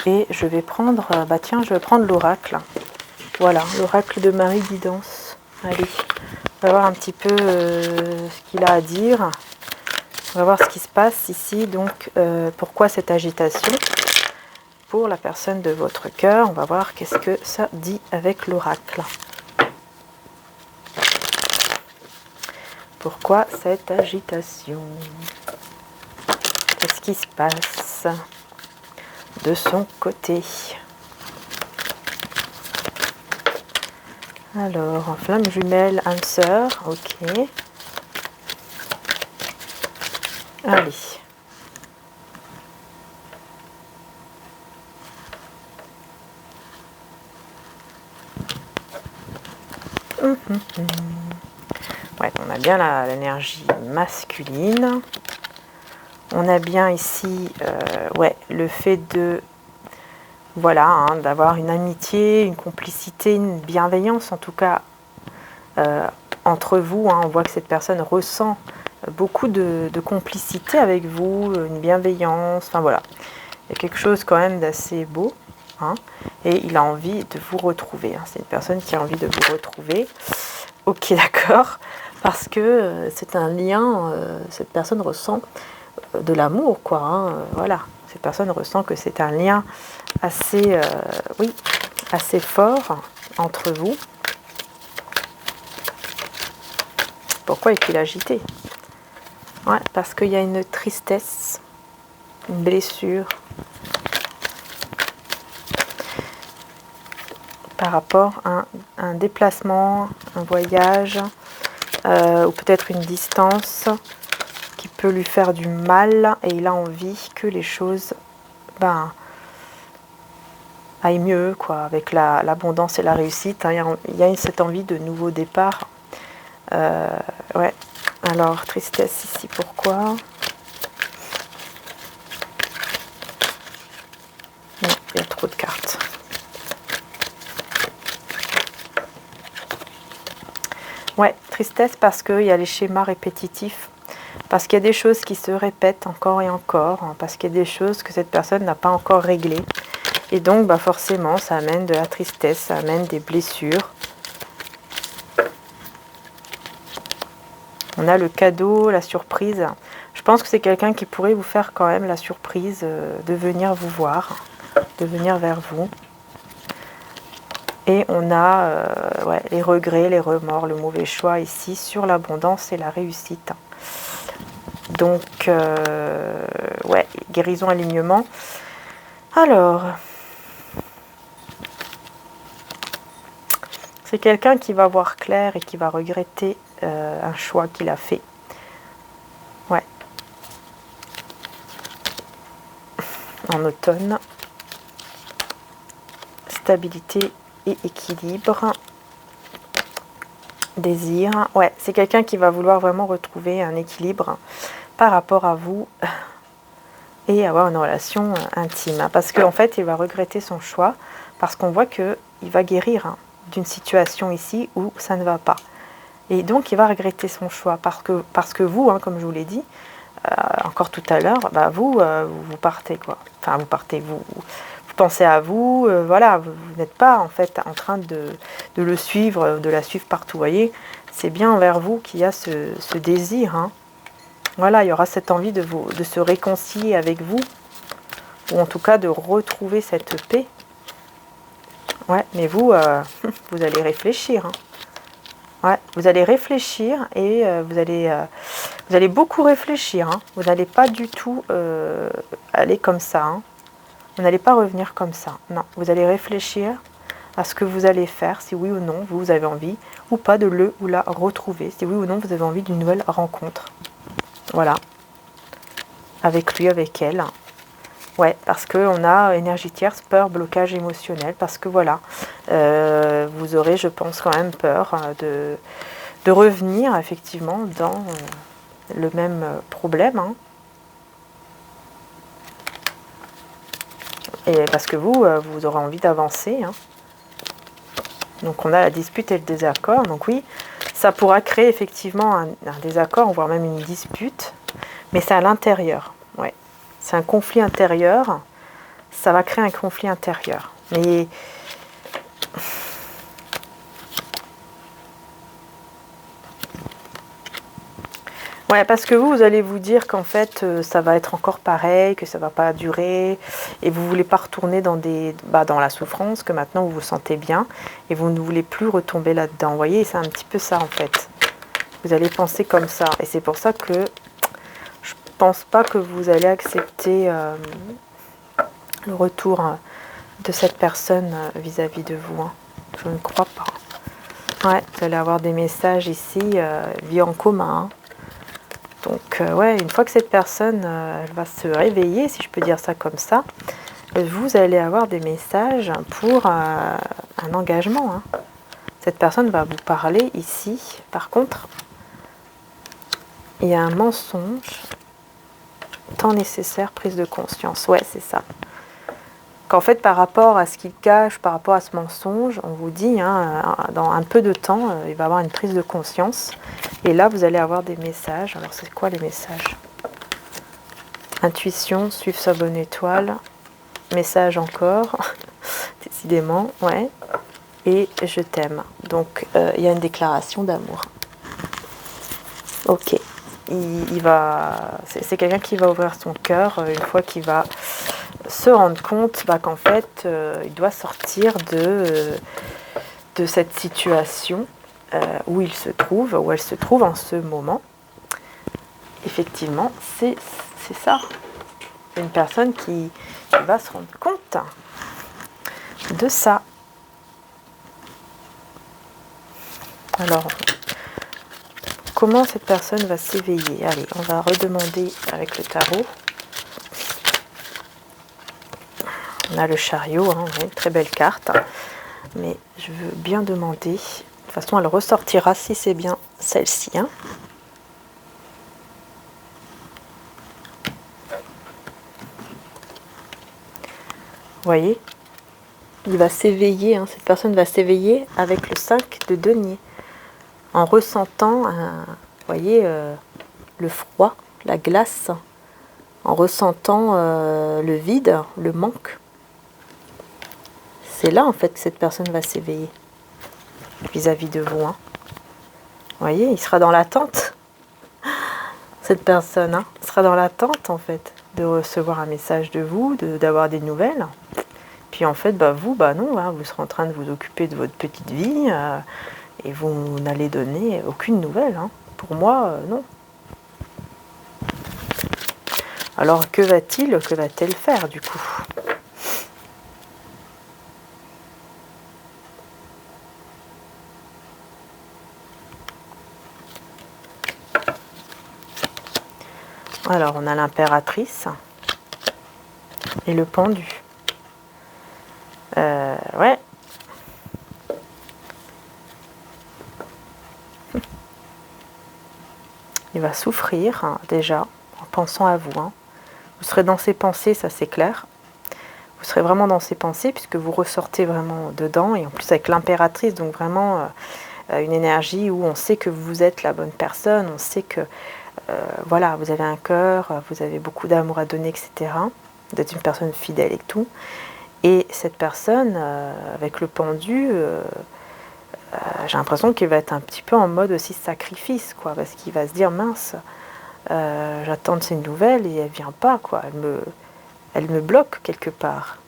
Et je vais prendre, je vais prendre l'oracle. Voilà, l'oracle de Marie Guidance. Allez, on va voir un petit peu ce qu'il a à dire. On va voir ce qui se passe ici. Donc, pourquoi cette agitation pour la personne de votre cœur? On va voir qu'est-ce que ça dit avec l'oracle. Pourquoi cette agitation? Qu'est-ce qui se passe de son côté? Alors, flamme jumelle, âme sœur, ok. Allez. Ouais, on a bien l'énergie masculine. On a bien ici le fait de d'avoir une amitié, une complicité, une bienveillance en tout cas entre vous. Hein. On voit que cette personne ressent beaucoup de complicité avec vous, une bienveillance, enfin voilà. Il y a quelque chose quand même d'assez beau. Hein. Et il a envie de vous retrouver. Hein. C'est une personne qui a envie de vous retrouver. Ok, d'accord. Parce que c'est un lien, cette personne ressent de l'amour, quoi. Hein. Voilà. Cette personne ressent que c'est un lien assez, assez fort entre vous. Pourquoi est-il agité? Ouais, parce qu'il y a une tristesse, une blessure par rapport à un déplacement, un voyage, ou peut-être une distance qui peut lui faire du mal et il a envie que les choses aillent mieux, quoi, avec l'abondance et la réussite. Hein. Il y a cette envie de nouveau départ. Ouais. Alors, tristesse ici, pourquoi? Non, il y a trop de cartes. Ouais, tristesse parce qu'il y a les schémas répétitifs, parce qu'il y a des choses qui se répètent encore et encore, hein, parce qu'il y a des choses que cette personne n'a pas encore réglées. Et donc, forcément, ça amène de la tristesse, ça amène des blessures. On a le cadeau, la surprise. Je pense que c'est quelqu'un qui pourrait vous faire quand même la surprise de venir vous voir, de venir vers vous. Et on a ouais, les regrets, les remords, le mauvais choix ici sur l'abondance et la réussite. Donc, ouais, guérison, alignement. Alors, c'est quelqu'un qui va voir clair et qui va regretter un choix qu'il a fait. Ouais. En automne. Stabilité et équilibre. Désir. Ouais, c'est quelqu'un qui va vouloir vraiment retrouver un équilibre par rapport à vous et avoir une relation intime. Parce qu'en fait, il va regretter son choix parce qu'on voit qu'il va guérir d'une situation ici où ça ne va pas. Et donc, il va regretter son choix parce que vous, comme je vous l'ai dit, encore tout à l'heure, bah, vous partez, quoi. Enfin, vous partez, vous pensez à vous, voilà, vous n'êtes pas en fait en train de le suivre, de la suivre partout, vous voyez. C'est bien envers vous qu'il y a ce désir, hein. Voilà, il y aura cette envie de se réconcilier avec vous, ou en tout cas de retrouver cette paix. Ouais, mais vous, vous allez réfléchir, hein. Ouais, vous allez réfléchir et vous allez beaucoup réfléchir, hein. Vous n'allez pas du tout aller comme ça, hein. Vous n'allez pas revenir comme ça. Non, vous allez réfléchir à ce que vous allez faire, si oui ou non vous avez envie ou pas de le ou la retrouver, si oui ou non vous avez envie d'une nouvelle rencontre. Voilà. Avec lui, avec elle. Ouais, parce qu'on a énergie tierce, peur, blocage émotionnel, parce que voilà, vous aurez, je pense, quand même peur de revenir effectivement dans le même problème, hein. Et parce que vous aurez envie d'avancer, hein. Donc on a la dispute et le désaccord. Donc oui, ça pourra créer effectivement un désaccord, voire même une dispute, mais c'est à l'intérieur. Ouais. C'est un conflit intérieur. Ça va créer un conflit intérieur. Mais ouais, parce que vous allez vous dire qu'en fait, ça va être encore pareil, que ça va pas durer, et vous voulez pas retourner dans dans la souffrance, que maintenant vous vous sentez bien, et vous ne voulez plus retomber là-dedans. Vous voyez, c'est un petit peu ça en fait. Vous allez penser comme ça, et c'est pour ça que je pense pas que vous allez accepter le retour de cette personne vis-à-vis de vous, hein. Je ne crois pas. Ouais, vous allez avoir des messages ici, vie en commun, hein. Donc, ouais, une fois que cette personne elle va se réveiller, si je peux dire ça comme ça, vous allez avoir des messages pour un engagement, hein. Cette personne va vous parler ici. Par contre, il y a un mensonge, temps nécessaire, prise de conscience. Ouais, c'est ça. Qu'en fait, par rapport à ce qu'il cache, par rapport à ce mensonge, on vous dit, hein, dans un peu de temps, il va y avoir une prise de conscience. Et là, vous allez avoir des messages. Alors, c'est quoi les messages? Intuition, suivre sa bonne étoile. Message encore. Décidément, ouais. Et je t'aime. Donc, il y a une déclaration d'amour. Ok. C'est quelqu'un qui va ouvrir son cœur une fois qu'il va se rendre compte qu'en fait, il doit sortir de cette situation où il se trouve, où elle se trouve en ce moment. Effectivement, c'est ça. Une personne qui va se rendre compte de ça. Alors, comment cette personne va s'éveiller? Allez, on va redemander avec le tarot. On a le chariot, hein, ouais, très belle carte. Mais je veux bien demander. De toute façon, elle ressortira si c'est bien celle-ci, hein. Vous voyez, il va s'éveiller, hein, cette personne va s'éveiller avec le 5 de denier. En ressentant, vous voyez, le froid, la glace, en ressentant le vide, le manque. C'est là, en fait, que cette personne va s'éveiller vis-à-vis de vous, hein. Vous voyez, il sera dans l'attente. Cette personne, hein, sera dans l'attente, en fait, de recevoir un message de vous, d'avoir des nouvelles. Puis en fait, bah vous, bah non, hein, vous serez en train de vous occuper de votre petite vie et vous n'allez donner aucune nouvelle. Hein. Pour moi, non. Alors que va-t-elle faire du coup? Alors on a l'impératrice et le pendu. Ouais. Il va souffrir hein, déjà en pensant à vous. Hein. Vous serez dans ses pensées, ça c'est clair. Vous serez vraiment dans ses pensées puisque vous ressortez vraiment dedans. Et en plus avec l'impératrice, donc vraiment une énergie où on sait que vous êtes la bonne personne. On sait que voilà, vous avez un cœur, vous avez beaucoup d'amour à donner, etc. Vous êtes une personne fidèle et tout. Et cette personne, avec le pendu, j'ai l'impression qu'il va être un petit peu en mode aussi sacrifice, quoi, parce qu'il va se dire, mince, j'attends de ces nouvelles et elle vient pas, quoi, elle me bloque quelque part.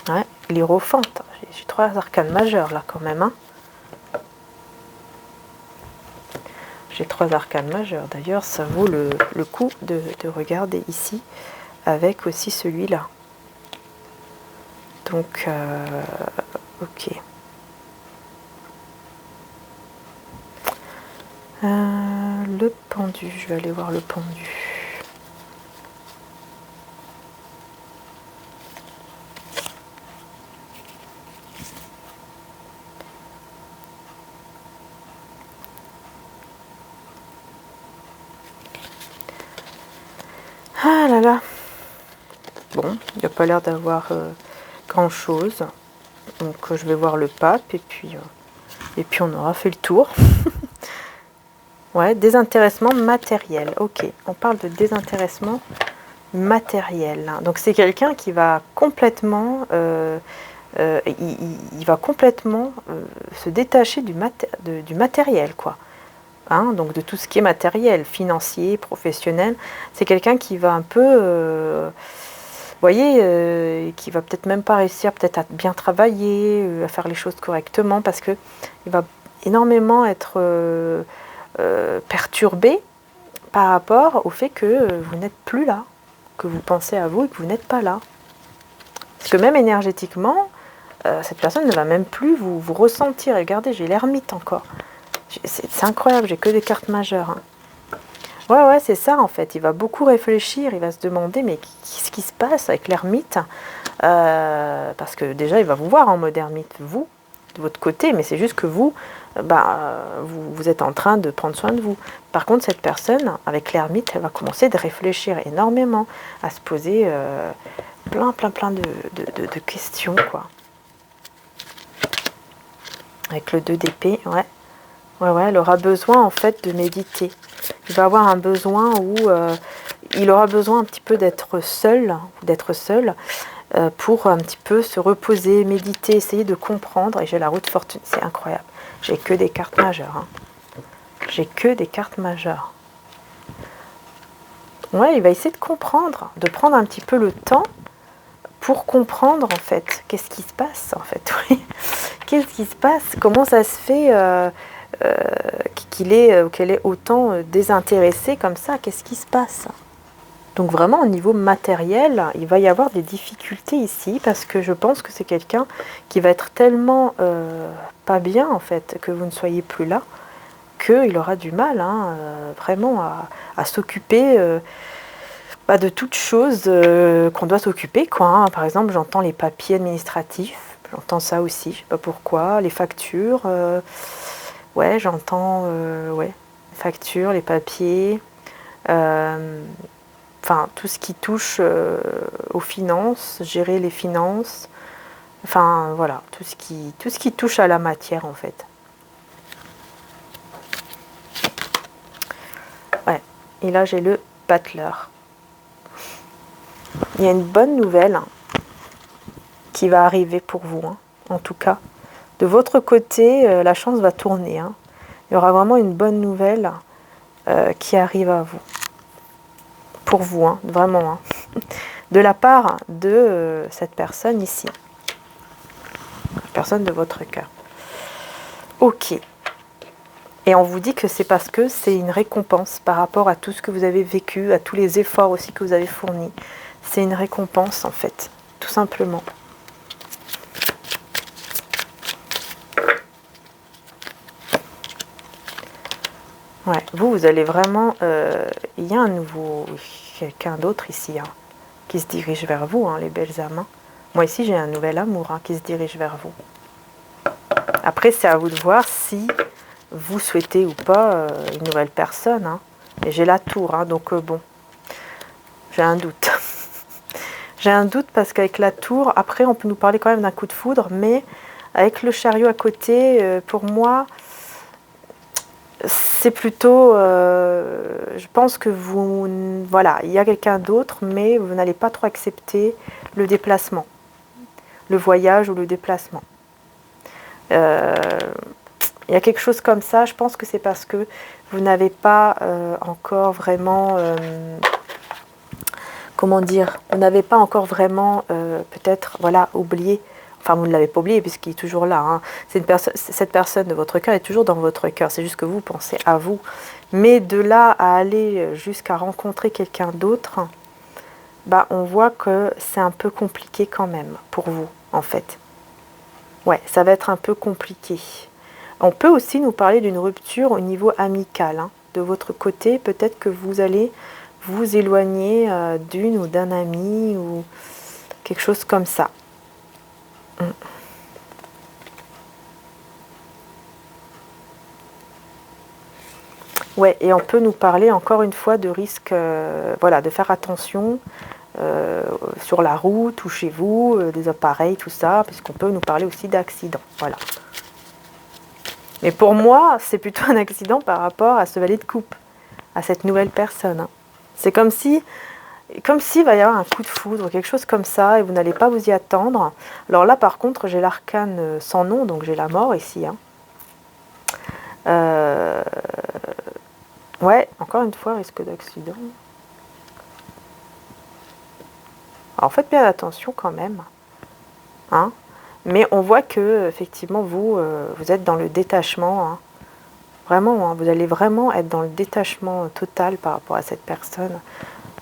Ouais, l'Hiérophante, j'ai 3 arcanes majeures là quand même, hein. J'ai 3 arcanes majeures, d'ailleurs ça vaut le coup de regarder ici, avec aussi celui-là. Donc, ok. Le pendu, je vais aller voir le pendu. Ah là là. Bon, il n'y a pas l'air d'avoir grand chose. Donc je vais voir le pape et puis on aura fait le tour. Ouais, désintéressement matériel. Ok, on parle de désintéressement matériel. Donc c'est quelqu'un qui va complètement, il va complètement se détacher du matériel, quoi. Hein, donc de tout ce qui est matériel, financier, professionnel. C'est quelqu'un qui va un peu, vous voyez, qui va peut-être même pas réussir peut-être à bien travailler, à faire les choses correctement, parce que il va énormément être perturbé par rapport au fait que vous n'êtes plus là, que vous pensez à vous et que vous n'êtes pas là. Parce que même énergétiquement, cette personne ne va même plus vous ressentir. Regardez, j'ai l'ermite encore. C'est incroyable, j'ai que des cartes majeures. Hein. Ouais, c'est ça en fait. Il va beaucoup réfléchir, il va se demander mais qu'est-ce qui se passe avec l'ermite parce que déjà, il va vous voir en mode ermite, vous, de votre côté, mais c'est juste que vous, vous êtes en train de prendre soin de vous. Par contre, cette personne, avec l'ermite, elle va commencer de réfléchir énormément, à se poser plein de questions, quoi. Avec le 2 d'épée, ouais, elle aura besoin en fait de méditer. Il va avoir un besoin où il aura besoin un petit peu d'être seul, pour un petit peu se reposer, méditer, essayer de comprendre. Et j'ai la roue de fortune, c'est incroyable. J'ai que des cartes majeures. Hein. J'ai que des cartes majeures. Ouais, il va essayer de comprendre, de prendre un petit peu le temps pour comprendre en fait qu'est-ce qui se passe en fait. Oui. Qu'est-ce qui se passe? Comment ça se fait qu'elle est autant désintéressée comme ça? Qu'est-ce qui se passe? Donc vraiment au niveau matériel, il va y avoir des difficultés ici parce que je pense que c'est quelqu'un qui va être tellement pas bien en fait que vous ne soyez plus là qu'il aura du mal hein, vraiment à s'occuper de toutes choses qu'on doit s'occuper quoi. Hein. Par exemple, j'entends les papiers administratifs, j'entends ça aussi, je sais pas pourquoi, les factures, ouais j'entends les factures, les papiers. Enfin, tout ce qui touche aux finances, gérer les finances, enfin voilà, tout ce qui touche à la matière en fait. Ouais, et là j'ai le battleur. Il y a une bonne nouvelle hein, qui va arriver pour vous, hein, en tout cas. De votre côté, la chance va tourner. Hein. Il y aura vraiment une bonne nouvelle qui arrive à vous. Pour vous, hein, vraiment. Hein. de la part de cette personne ici. La personne de votre cœur. Ok. Et on vous dit que c'est parce que c'est une récompense par rapport à tout ce que vous avez vécu, à tous les efforts aussi que vous avez fournis. C'est une récompense en fait, tout simplement. Ouais, vous allez vraiment... il y a un nouveau... quelqu'un d'autre ici hein, qui se dirige vers vous, hein, les belles âmes. Hein. Moi ici j'ai un nouvel amour hein, qui se dirige vers vous. Après c'est à vous de voir si vous souhaitez ou pas une nouvelle personne. Hein. Et j'ai la tour, hein, donc bon, j'ai un doute. J'ai un doute parce qu'avec la tour, après on peut nous parler quand même d'un coup de foudre, mais avec le chariot à côté, pour moi, c'est plutôt, je pense que vous, voilà, il y a quelqu'un d'autre, mais vous n'allez pas trop accepter le déplacement, le voyage ou le déplacement. Il y a quelque chose comme ça, je pense que c'est parce que vous n'avez pas encore vraiment, comment dire, vous n'avez pas encore vraiment peut-être, voilà, oublié, enfin vous ne l'avez pas oublié puisqu'il est toujours là, hein. Cette personne de votre cœur est toujours dans votre cœur, c'est juste que vous pensez à vous. Mais de là à aller jusqu'à rencontrer quelqu'un d'autre, bah, on voit que c'est un peu compliqué quand même pour vous, en fait. Ouais, ça va être un peu compliqué. On peut aussi nous parler d'une rupture au niveau amical. Hein. De votre côté, peut-être que vous allez vous éloigner d'une ou d'un ami ou quelque chose comme ça. Ouais, et on peut nous parler encore une fois de risque, voilà, de faire attention sur la route ou chez vous, des appareils, tout ça, puisqu'on peut nous parler aussi d'accidents. Voilà. Mais pour moi, c'est plutôt un accident par rapport à ce valet de coupe, à cette nouvelle personne. Hein. C'est comme si il va y avoir un coup de foudre, quelque chose comme ça, et vous n'allez pas vous y attendre. Alors là, par contre, j'ai l'arcane sans nom, donc j'ai la mort ici. Hein. Ouais, encore une fois, risque d'accident. Alors faites bien attention quand même. Hein. Mais on voit que effectivement vous êtes dans le détachement. Hein. Vraiment, hein, vous allez vraiment être dans le détachement total par rapport à cette personne.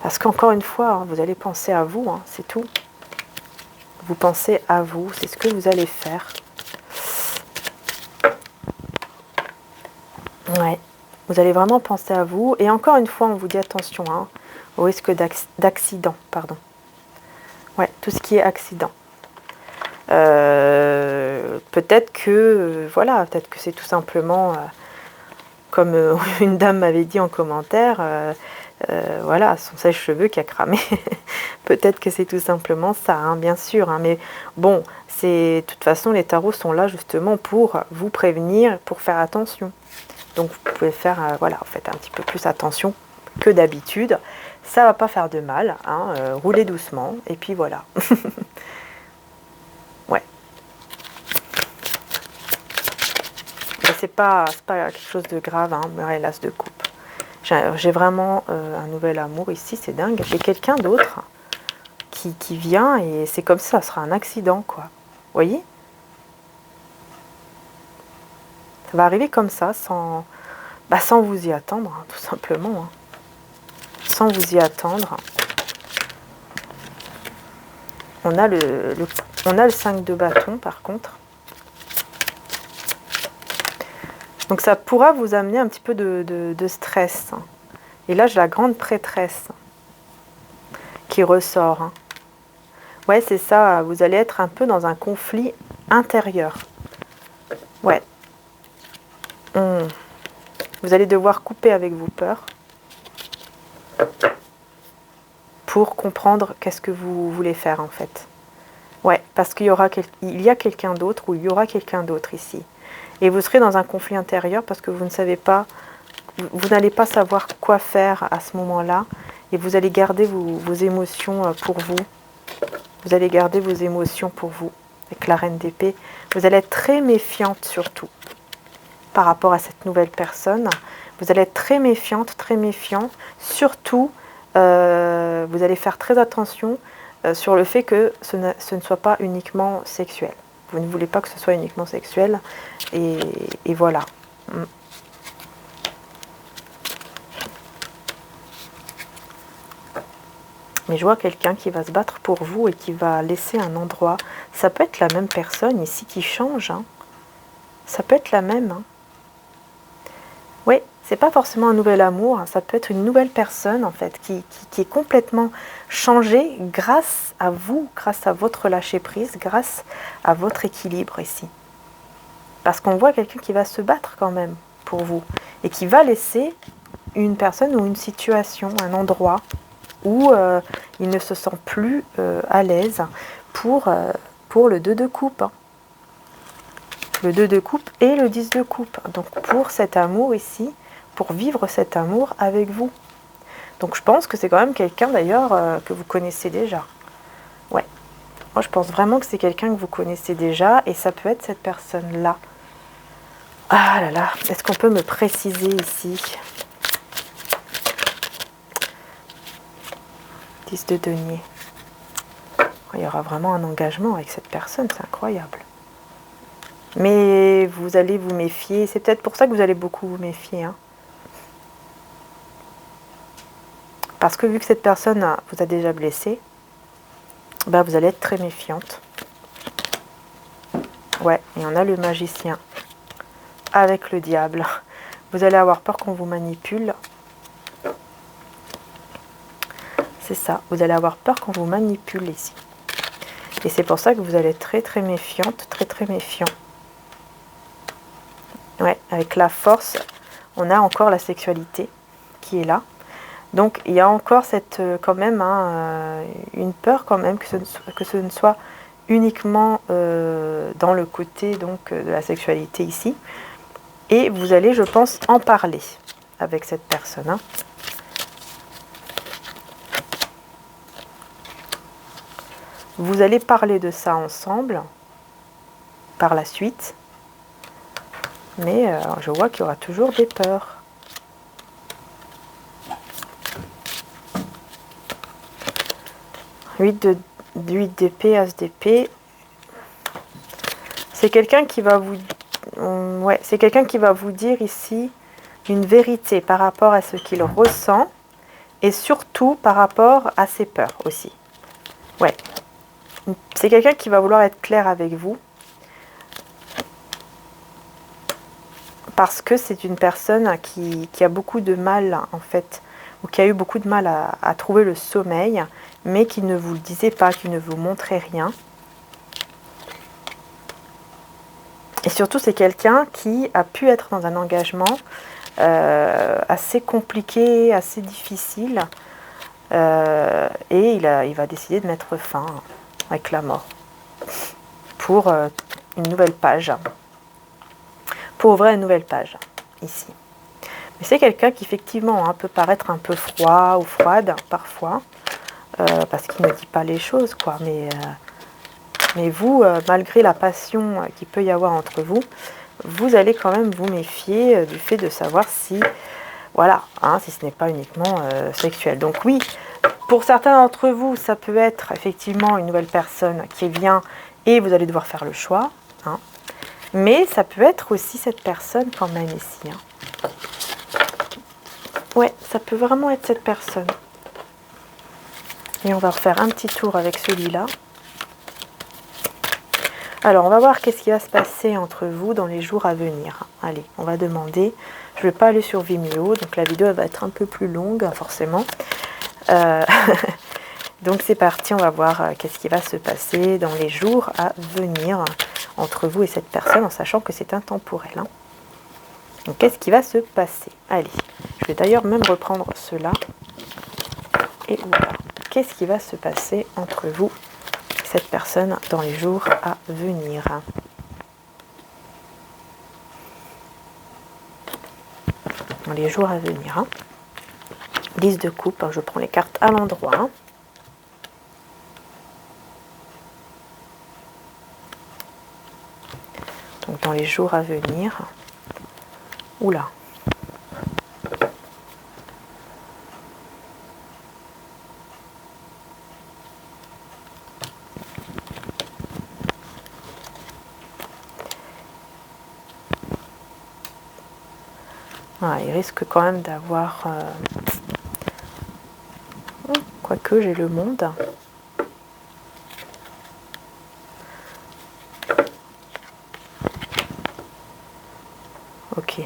Parce qu'encore une fois, hein, vous allez penser à vous, hein, c'est tout. Vous pensez à vous, c'est ce que vous allez faire. Ouais, vous allez vraiment penser à vous. Et encore une fois, on vous dit attention hein, au risque d'accident, pardon. Ouais, tout ce qui est accident. Peut-être que, voilà, peut-être que c'est tout simplement, comme une dame m'avait dit en commentaire, voilà, son sèche-cheveux qui a cramé. Peut-être que c'est tout simplement ça, hein, bien sûr. Hein, mais bon, de toute façon, les tarots sont là justement pour vous prévenir, pour faire attention. Donc vous pouvez faire, voilà, faites un petit peu plus attention que d'habitude. Ça va pas faire de mal, hein, roulez doucement, et puis voilà. Ouais. Mais c'est pas quelque chose de grave, hein, l'as de coupe. J'ai vraiment un nouvel amour ici, c'est dingue. J'ai quelqu'un d'autre qui vient et c'est comme ça sera un accident, quoi. Vous voyez? Ça va arriver comme ça, sans vous y attendre, hein, tout simplement. Hein. Sans vous y attendre. On a le 5 de bâton, par contre. Donc ça pourra vous amener un petit peu de stress. Et là, j'ai la grande prêtresse qui ressort. Hein. Ouais, c'est ça, vous allez être un peu dans un conflit intérieur. Ouais. Vous allez devoir couper avec vos peurs pour comprendre qu'est-ce que vous voulez faire en fait. Ouais, parce qu'il y a quelqu'un d'autre ou il y aura quelqu'un d'autre ici. Et vous serez dans un conflit intérieur parce que vous ne savez pas, vous n'allez pas savoir quoi faire à ce moment-là et vous allez garder vos émotions pour vous. Vous allez garder vos émotions pour vous avec la reine d'épée. Vous allez être très méfiante surtout par rapport à cette nouvelle personne. Vous allez être très méfiante, très méfiant. Surtout, vous allez faire très attention sur le fait que ce ne soit pas uniquement sexuel. Vous ne voulez pas que ce soit uniquement sexuel. Et voilà. Mais je vois quelqu'un qui va se battre pour vous et qui va laisser un endroit. Ça peut être la même personne ici qui change. Hein. Ça peut être la même. Hein. Oui, c'est pas forcément un nouvel amour. Ça peut être une nouvelle personne en fait qui est complètement changée grâce à vous, grâce à votre lâcher-prise, grâce à votre équilibre ici. Parce qu'on voit quelqu'un qui va se battre quand même pour vous et qui va laisser une personne ou une situation, un endroit où il ne se sent plus à l'aise pour le 2 de coupe. Hein. Le 2 de coupe et le 10 de coupe. Donc pour cet amour ici, pour vivre cet amour avec vous. Donc je pense que c'est quand même quelqu'un d'ailleurs que vous connaissez déjà. Ouais. Moi je pense vraiment que c'est quelqu'un que vous connaissez déjà et ça peut être cette personne-là. Ah là là, est-ce qu'on peut me préciser ici ? 10 de denier. Il y aura vraiment un engagement avec cette personne, c'est incroyable. Mais vous allez vous méfier, c'est peut-être pour ça que vous allez beaucoup vous méfier. Hein. Parce que vu que cette personne vous a déjà blessé, bah vous allez être très méfiante. Ouais, et on a le magicien avec le diable. Vous allez avoir peur qu'on vous manipule. C'est ça, vous allez avoir peur qu'on vous manipule ici. Et c'est pour ça que vous allez être très très méfiante, très très méfiant. Ouais, avec la force, on a encore la sexualité qui est là. Donc il y a encore cette quand même une peur quand même que ce ne soit uniquement dans le côté donc de la sexualité ici. Et vous allez, je pense, en parler avec cette personne. Hein. Vous allez parler de ça ensemble par la suite. Mais je vois qu'il y aura toujours des peurs. Huit d'épée, as d'épée. C'est quelqu'un qui va vous... Ouais, c'est quelqu'un qui va vous dire ici une vérité par rapport à ce qu'il ressent et surtout par rapport à ses peurs aussi. Ouais. C'est quelqu'un qui va vouloir être clair avec vous parce que c'est une personne qui a beaucoup de mal en fait, ou qui a eu beaucoup de mal à trouver le sommeil, mais qui ne vous le disait pas, qui ne vous montrait rien. Et surtout, c'est quelqu'un qui a pu être dans un engagement assez compliqué, assez difficile, et il va décider de mettre fin avec la mort pour une nouvelle page, pour ouvrir une nouvelle page ici. Mais c'est quelqu'un qui effectivement peut paraître un peu froid ou froide parfois, parce qu'il ne dit pas les choses, quoi. Mais vous, malgré la passion qu'il peut y avoir entre vous, vous allez quand même vous méfier du fait de savoir si, voilà, si ce n'est pas uniquement sexuel. Donc oui, pour certains d'entre vous, ça peut être effectivement une nouvelle personne qui vient et vous allez devoir faire le choix. Hein. Mais ça peut être aussi cette personne quand même ici. Hein. Ouais, ça peut vraiment être cette personne. Et on va refaire un petit tour avec celui-là. Alors, on va voir qu'est-ce qui va se passer entre vous dans les jours à venir. Allez, on va demander. Je ne vais pas aller sur Vimeo, donc la vidéo va être un peu plus longue, forcément. Donc, c'est parti, on va voir qu'est-ce qui va se passer dans les jours à venir entre vous et cette personne, en sachant que c'est intemporel. Hein. Donc, qu'est-ce qui va se passer? Allez, je vais d'ailleurs même reprendre cela. Et voilà. Qu'est-ce qui va se passer entre vous et cette personne dans les jours à venir? Dans les jours à venir. Hein. 10 de coupe, je prends les cartes à l'endroit. Hein. Donc dans les jours à venir. Oula. Voilà, il risque quand même d'avoir... Quoique, j'ai le monde. Ok.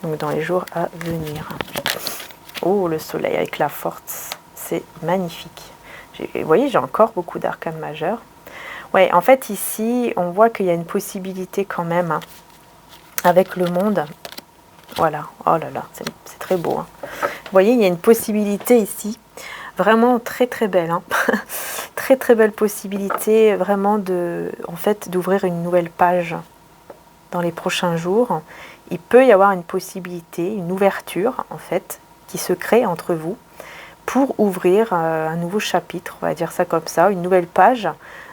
Donc dans les jours à venir. Oh, le soleil avec la force. C'est magnifique. Vous voyez, j'ai encore beaucoup d'arcanes majeures. Ouais, en fait, ici, on voit qu'il y a une possibilité quand même, hein, avec le monde. Voilà. Oh là là, c'est très beau. Hein. Vous voyez, il y a une possibilité ici. Vraiment très très belle. Hein. Très très belle possibilité vraiment en fait, d'ouvrir une nouvelle page dans les prochains jours. Il peut y avoir une possibilité, une ouverture en fait, qui se crée entre vous pour ouvrir un nouveau chapitre, on va dire ça comme ça, une nouvelle page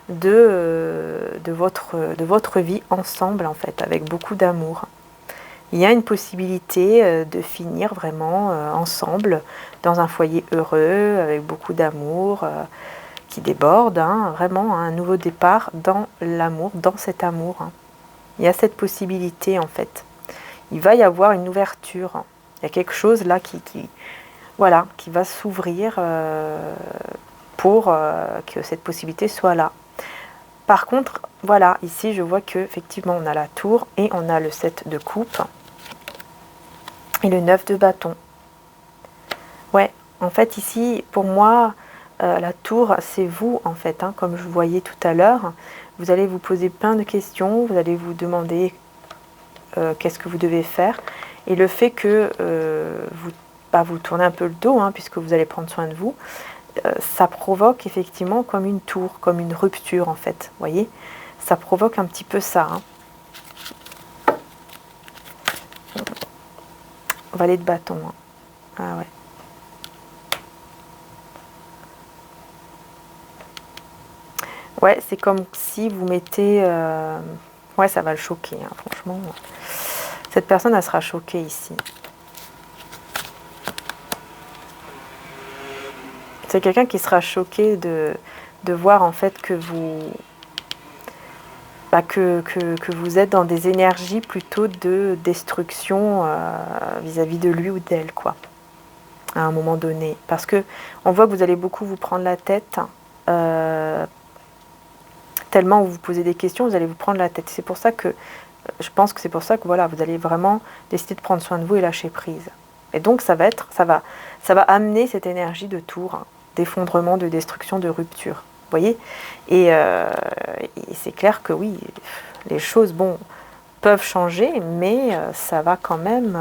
de votre vie ensemble en fait, avec beaucoup d'amour. Il y a une possibilité de finir vraiment ensemble dans un foyer heureux, avec beaucoup d'amour qui déborde, hein, vraiment un nouveau départ dans l'amour, dans cet amour. Hein. Il y a cette possibilité en fait. Il va y avoir une ouverture. Il y a quelque chose là qui va s'ouvrir pour que cette possibilité soit là. Par contre, voilà, ici je vois que effectivement on a la tour et on a le 7 de coupe et le 9 de bâton. Ouais, en fait ici pour moi la tour c'est vous en fait, hein, comme je vous voyais tout à l'heure. Vous allez vous poser plein de questions, vous allez vous demander qu'est-ce que vous devez faire. Et le fait que vous tournez un peu le dos, hein, puisque vous allez prendre soin de vous, ça provoque effectivement comme une tour, comme une rupture en fait. Vous voyez, ça provoque un petit peu ça. Hein. Valet de bâton. Hein. Ah ouais. Ouais, c'est comme si vous mettez... Ouais, ça va le choquer, hein, franchement. Cette personne, elle sera choquée ici. C'est quelqu'un qui sera choqué de voir en fait que vous... que vous êtes dans des énergies plutôt de destruction vis-à-vis de lui ou d'elle, quoi. À un moment donné. Parce que on voit que vous allez beaucoup vous prendre la tête. Tellement vous vous posez des questions, vous allez vous prendre la tête. C'est pour ça que... Je pense que c'est pour ça que voilà, vous allez vraiment décider de prendre soin de vous et lâcher prise. Et donc ça va amener cette énergie de tour, hein, d'effondrement, de destruction, de rupture. Vous voyez ? Et c'est clair que oui, les choses, bon, peuvent changer, mais ça va quand même...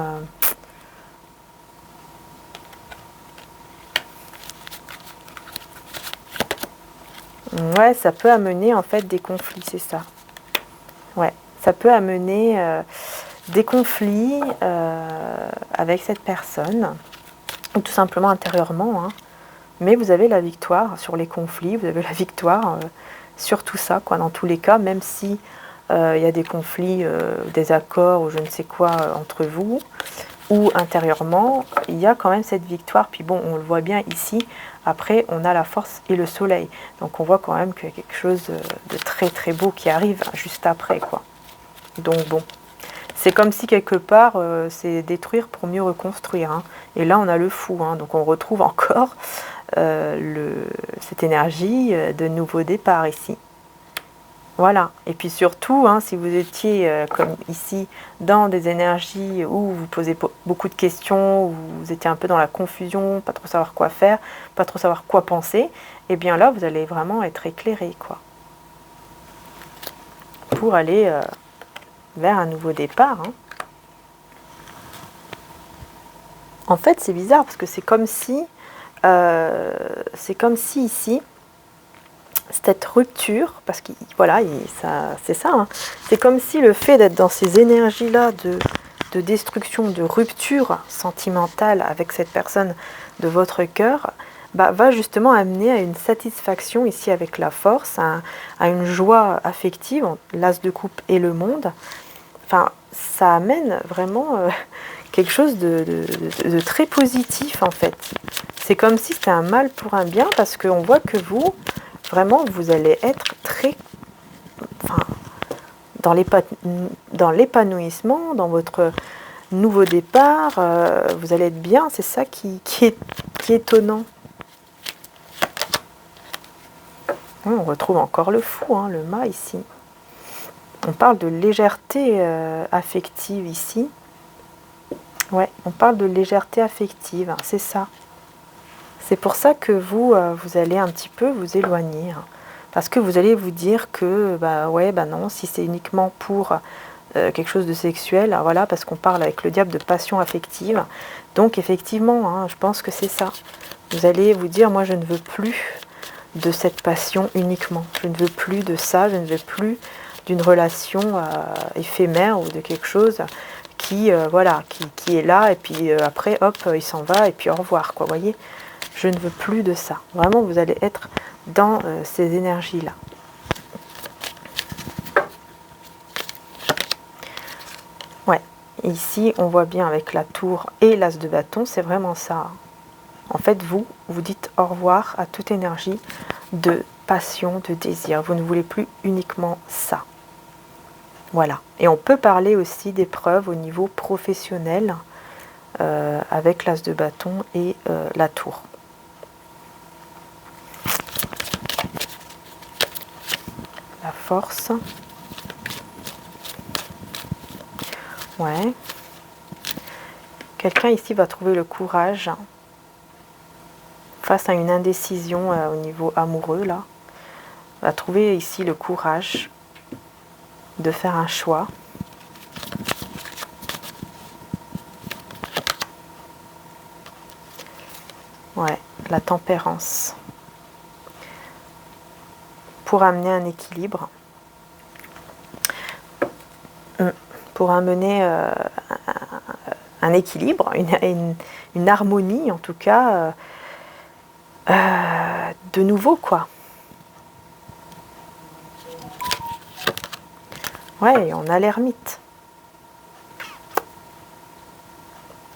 Ouais, ça peut amener en fait des conflits, c'est ça. Ouais. Ça peut amener des conflits avec cette personne, ou tout simplement intérieurement. Hein. Mais vous avez la victoire sur les conflits, vous avez la victoire sur tout ça, quoi, dans tous les cas, même si il y a des conflits, des accords ou je ne sais quoi entre vous, ou intérieurement, il y a quand même cette victoire. Puis bon, on le voit bien ici, après on a la force et le soleil. Donc on voit quand même qu'il y a quelque chose de très très beau qui arrive juste après, quoi. Donc bon, c'est comme si quelque part, c'est détruire pour mieux reconstruire. Hein. Et là, on a le fou. Hein. Donc on retrouve encore cette énergie de nouveau départ ici. Voilà. Et puis surtout, hein, si vous étiez comme ici dans des énergies où vous posez beaucoup de questions, où vous étiez un peu dans la confusion, pas trop savoir quoi faire, pas trop savoir quoi penser, et bien là, vous allez vraiment être éclairé, quoi. Pour aller... vers un nouveau départ. Hein. En fait, c'est bizarre parce que c'est comme si ici, cette rupture, parce que voilà, c'est ça, hein, c'est comme si le fait d'être dans ces énergies-là de destruction, de rupture sentimentale avec cette personne de votre cœur, va justement amener à une satisfaction ici avec la force, à une joie affective, l'as de coupe et le monde. Enfin, ça amène vraiment quelque chose de très positif en fait. C'est comme si c'était un mal pour un bien parce qu'on voit que vous, vraiment, vous allez être très... Enfin, dans l'épanouissement, dans votre nouveau départ, vous allez être bien, c'est ça qui est étonnant. On retrouve encore le fou, hein, le mât ici. On parle de légèreté affective ici. Ouais, on parle de légèreté affective, hein, c'est ça. C'est pour ça que vous allez un petit peu vous éloigner. Hein, parce que vous allez vous dire que, ouais, non, si c'est uniquement pour quelque chose de sexuel, hein, voilà, parce qu'on parle avec le diable de passion affective. Donc effectivement, hein, je pense que c'est ça. Vous allez vous dire, moi je ne veux plus de cette passion uniquement. Je ne veux plus de ça, je ne veux plus d'une relation éphémère ou de quelque chose qui, voilà, qui est là, et puis après, hop, il s'en va, et puis au revoir, quoi, voyez. Je ne veux plus de ça. Vraiment, vous allez être dans ces énergies-là. Ouais, ici, on voit bien avec la tour et l'as de bâton, c'est vraiment ça. En fait, vous dites au revoir à toute énergie de passion, de désir. Vous ne voulez plus uniquement ça. Voilà. Et on peut parler aussi d'épreuves au niveau professionnel avec l'as de bâton et la tour. La force. Ouais. Quelqu'un ici va trouver le courage face à une indécision au niveau amoureux, là. Va trouver ici le courage de faire un choix. Ouais, la tempérance. Pour amener un équilibre. Pour amener un équilibre, une harmonie en tout cas, de nouveau, quoi. Ouais, on a l'ermite.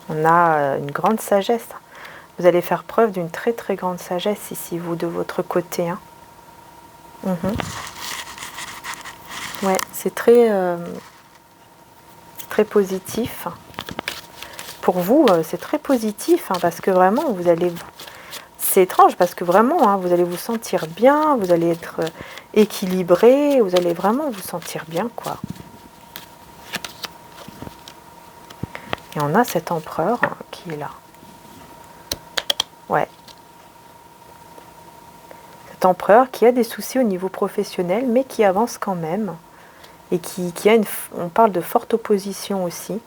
On a une grande sagesse. Vous allez faire preuve d'une très très grande sagesse ici, vous, de votre côté. Hein. Ouais, c'est très, très positif. Pour vous, c'est très positif, hein, parce que vraiment, vous allez... C'est étrange, parce que vraiment, hein, vous allez vous sentir bien, vous allez être équilibré, vous allez vraiment vous sentir bien, quoi. Et on a cet empereur hein, qui est là. Ouais. Cet empereur qui a des soucis au niveau professionnel, mais qui avance quand même. Et qui a une... On parle de forte opposition aussi.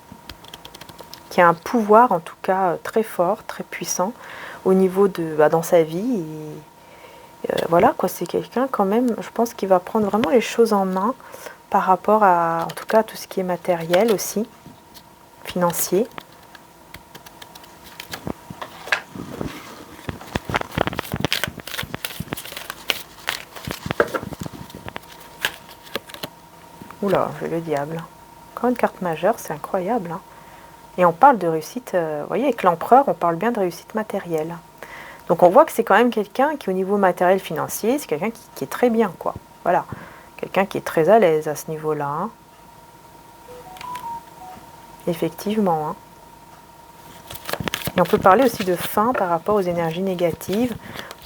Qui a un pouvoir, en tout cas, très fort, très puissant, au niveau de... dans sa vie. Et, voilà, quoi, c'est quelqu'un quand même, je pense, qui va prendre vraiment les choses en main par rapport à, en tout cas, tout ce qui est matériel aussi, financier. Oula, j'ai le diable. Encore une carte majeure, c'est incroyable. Hein. Et on parle de réussite, vous voyez, avec l'empereur, on parle bien de réussite matérielle. Donc on voit que c'est quand même quelqu'un qui, au niveau matériel financier, c'est quelqu'un qui est très bien, quoi. Voilà. Quelqu'un qui est très à l'aise à ce niveau-là. Hein. Effectivement. Hein. Et on peut parler aussi de fin par rapport aux énergies négatives,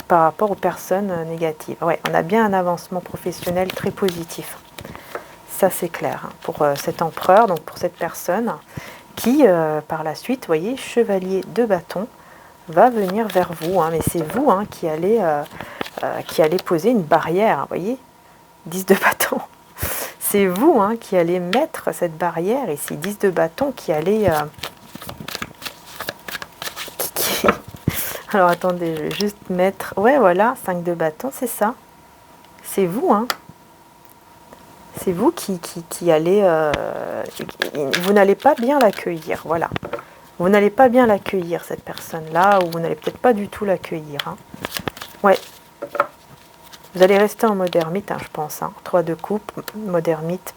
par rapport aux personnes négatives. Ouais, on a bien un avancement professionnel très positif. Ça, c'est clair. Hein, pour cet empereur, donc pour cette personne qui, par la suite, vous voyez, chevalier de bâton, va venir vers vous. Hein, mais c'est vous hein, qui allez poser une barrière. Vous voyez, 10 de bâton. C'est vous hein, qui allez mettre cette barrière. Et c'est 10 de bâton qui allez... Alors, attendez, je vais juste mettre... Ouais, voilà, 5 de bâton, c'est ça. C'est vous, hein. C'est vous qui allez... vous n'allez pas bien l'accueillir, voilà. Vous n'allez pas bien l'accueillir, cette personne-là, ou vous n'allez peut-être pas du tout l'accueillir. Hein. Ouais. Vous allez rester en mode ermite, hein, je pense. Hein. 3 de coupe, mode ermite.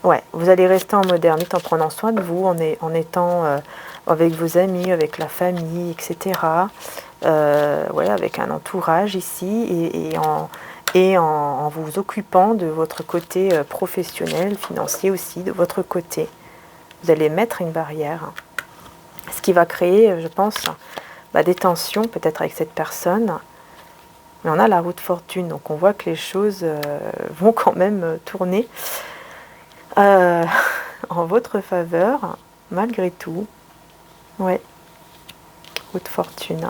Ouais, vous allez rester en mode ermite en prenant soin de vous, en étant avec vos amis, avec la famille, etc. Ouais, avec un entourage ici, et en vous occupant de votre côté professionnel, financier aussi, de votre côté. Vous allez mettre une barrière, ce qui va créer, je pense, des tensions peut-être avec cette personne. Mais on a la roue de fortune, donc on voit que les choses vont quand même tourner en votre faveur, malgré tout. Ouais, roue de fortune.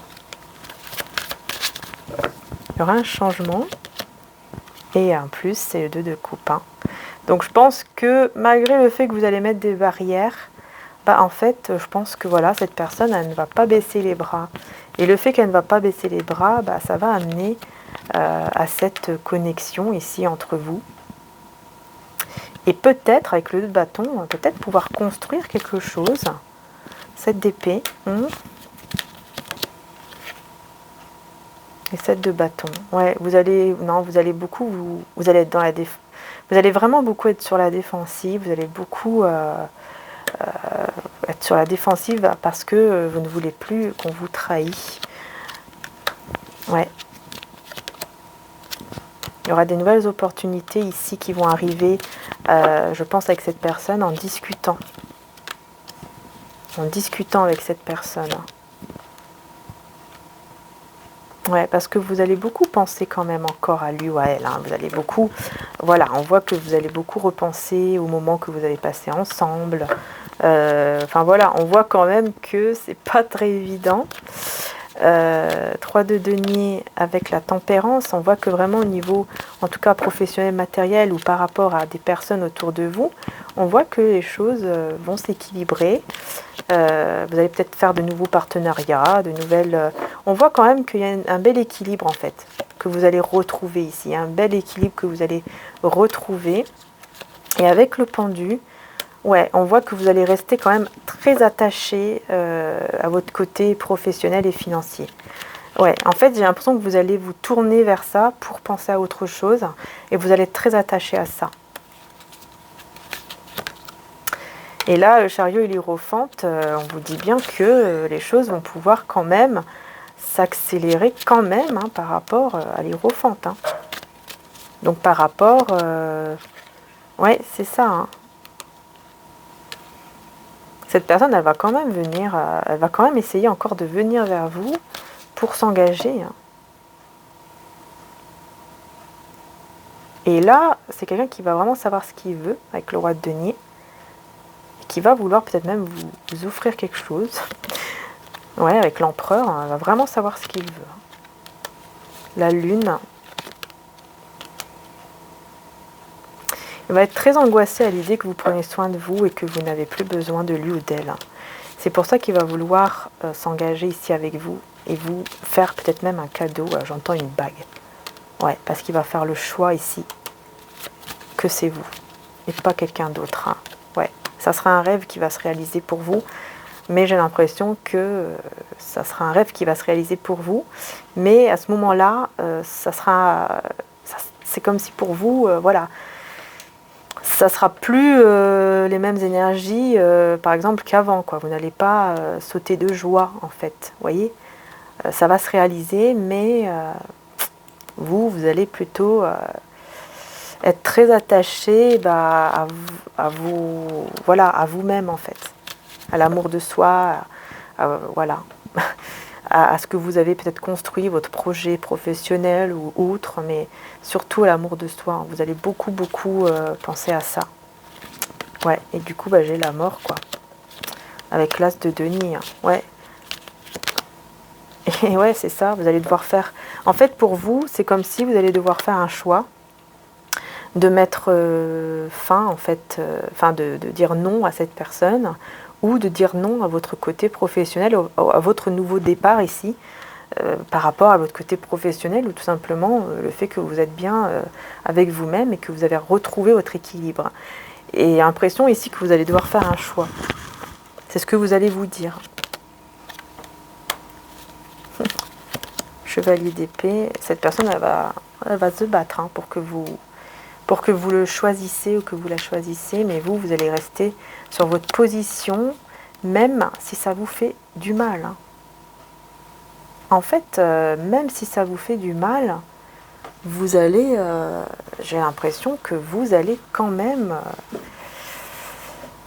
Il y aura un changement. Et en plus, c'est le 2 de coupe. Donc je pense que malgré le fait que vous allez mettre des barrières, en fait, je pense que voilà, cette personne, elle ne va pas baisser les bras. Et le fait qu'elle ne va pas baisser les bras, ça va amener à cette connexion ici entre vous. Et peut-être, avec le 2 de bâton, peut-être pouvoir construire quelque chose. 7 d'épée. Et 7 de bâton. Ouais, vous allez beaucoup, vous allez être dans la défense. Vous allez vraiment beaucoup être sur la défensive. Vous allez beaucoup être sur la défensive parce que vous ne voulez plus qu'on vous trahisse. Ouais. Il y aura des nouvelles opportunités ici qui vont arriver, je pense, avec cette personne en discutant. En discutant avec cette personne. Ouais, parce que vous allez beaucoup penser quand même encore à lui ou à elle. Vous allez beaucoup, voilà, on voit que vous allez beaucoup repenser au moment que vous avez passé ensemble. Enfin voilà, on voit quand même que c'est pas très évident. 3 de denier avec la tempérance, on voit que vraiment au niveau, en tout cas professionnel, matériel ou par rapport à des personnes autour de vous, on voit que les choses vont s'équilibrer. Vous allez peut-être faire de nouveaux partenariats, de nouvelles... on voit quand même qu'il y a un bel équilibre en fait, que vous allez retrouver ici. Un bel équilibre que vous allez retrouver. Et avec le pendu, ouais, on voit que vous allez rester quand même très attaché à votre côté professionnel et financier. Ouais, en fait, j'ai l'impression que vous allez vous tourner vers ça pour penser à autre chose. Et vous allez être très attaché à ça. Et là, le chariot et l'hiérophante, on vous dit bien que les choses vont pouvoir quand même s'accélérer quand même par rapport à l'hiérophante. Donc par rapport... ouais, c'est ça. Cette personne, elle va quand même venir, elle va quand même essayer encore de venir vers vous pour s'engager. Et là, c'est quelqu'un qui va vraiment savoir ce qu'il veut avec le roi de denier. Qui va vouloir peut-être même vous offrir quelque chose. Ouais, avec l'empereur, elle va vraiment savoir ce qu'il veut. La lune. Il va être très angoissé à l'idée que vous prenez soin de vous et que vous n'avez plus besoin de lui ou d'elle. C'est pour ça qu'il va vouloir s'engager ici avec vous et vous faire peut-être même un cadeau. J'entends une bague. Ouais, parce qu'il va faire le choix ici que c'est vous et pas quelqu'un d'autre. Ouais, ça sera un rêve qui va se réaliser pour vous. Mais j'ai l'impression que ça sera un rêve qui va se réaliser pour vous. Mais à ce moment-là, c'est comme si pour vous, voilà, ça ne sera plus les mêmes énergies, par exemple, qu'avant. Vous n'allez pas sauter de joie, en fait. Vous voyez, ça va se réaliser, mais vous allez plutôt être très attaché à vous-même, en fait. À l'amour de soi, voilà, à ce que vous avez peut-être construit, votre projet professionnel ou autre, mais surtout à l'amour de soi. Vous allez beaucoup penser à ça. Ouais, et du coup, j'ai la mort, avec l'as de denier. Ouais. Et ouais, c'est ça, vous allez devoir faire... En fait, pour vous, c'est comme si vous allez devoir faire un choix de mettre fin, en fait, de dire non à cette personne, ou de dire non à votre côté professionnel, à votre nouveau départ ici, par rapport à votre côté professionnel, ou tout simplement le fait que vous êtes bien avec vous-même et que vous avez retrouvé votre équilibre. Et l'impression ici que vous allez devoir faire un choix. C'est ce que vous allez vous dire. Chevalier d'épée, cette personne, elle va se battre pour que vous le choisissez ou que vous la choisissez, mais vous allez rester sur votre position, même si ça vous fait du mal. En fait, même si ça vous fait du mal, vous allez, j'ai l'impression que vous allez quand même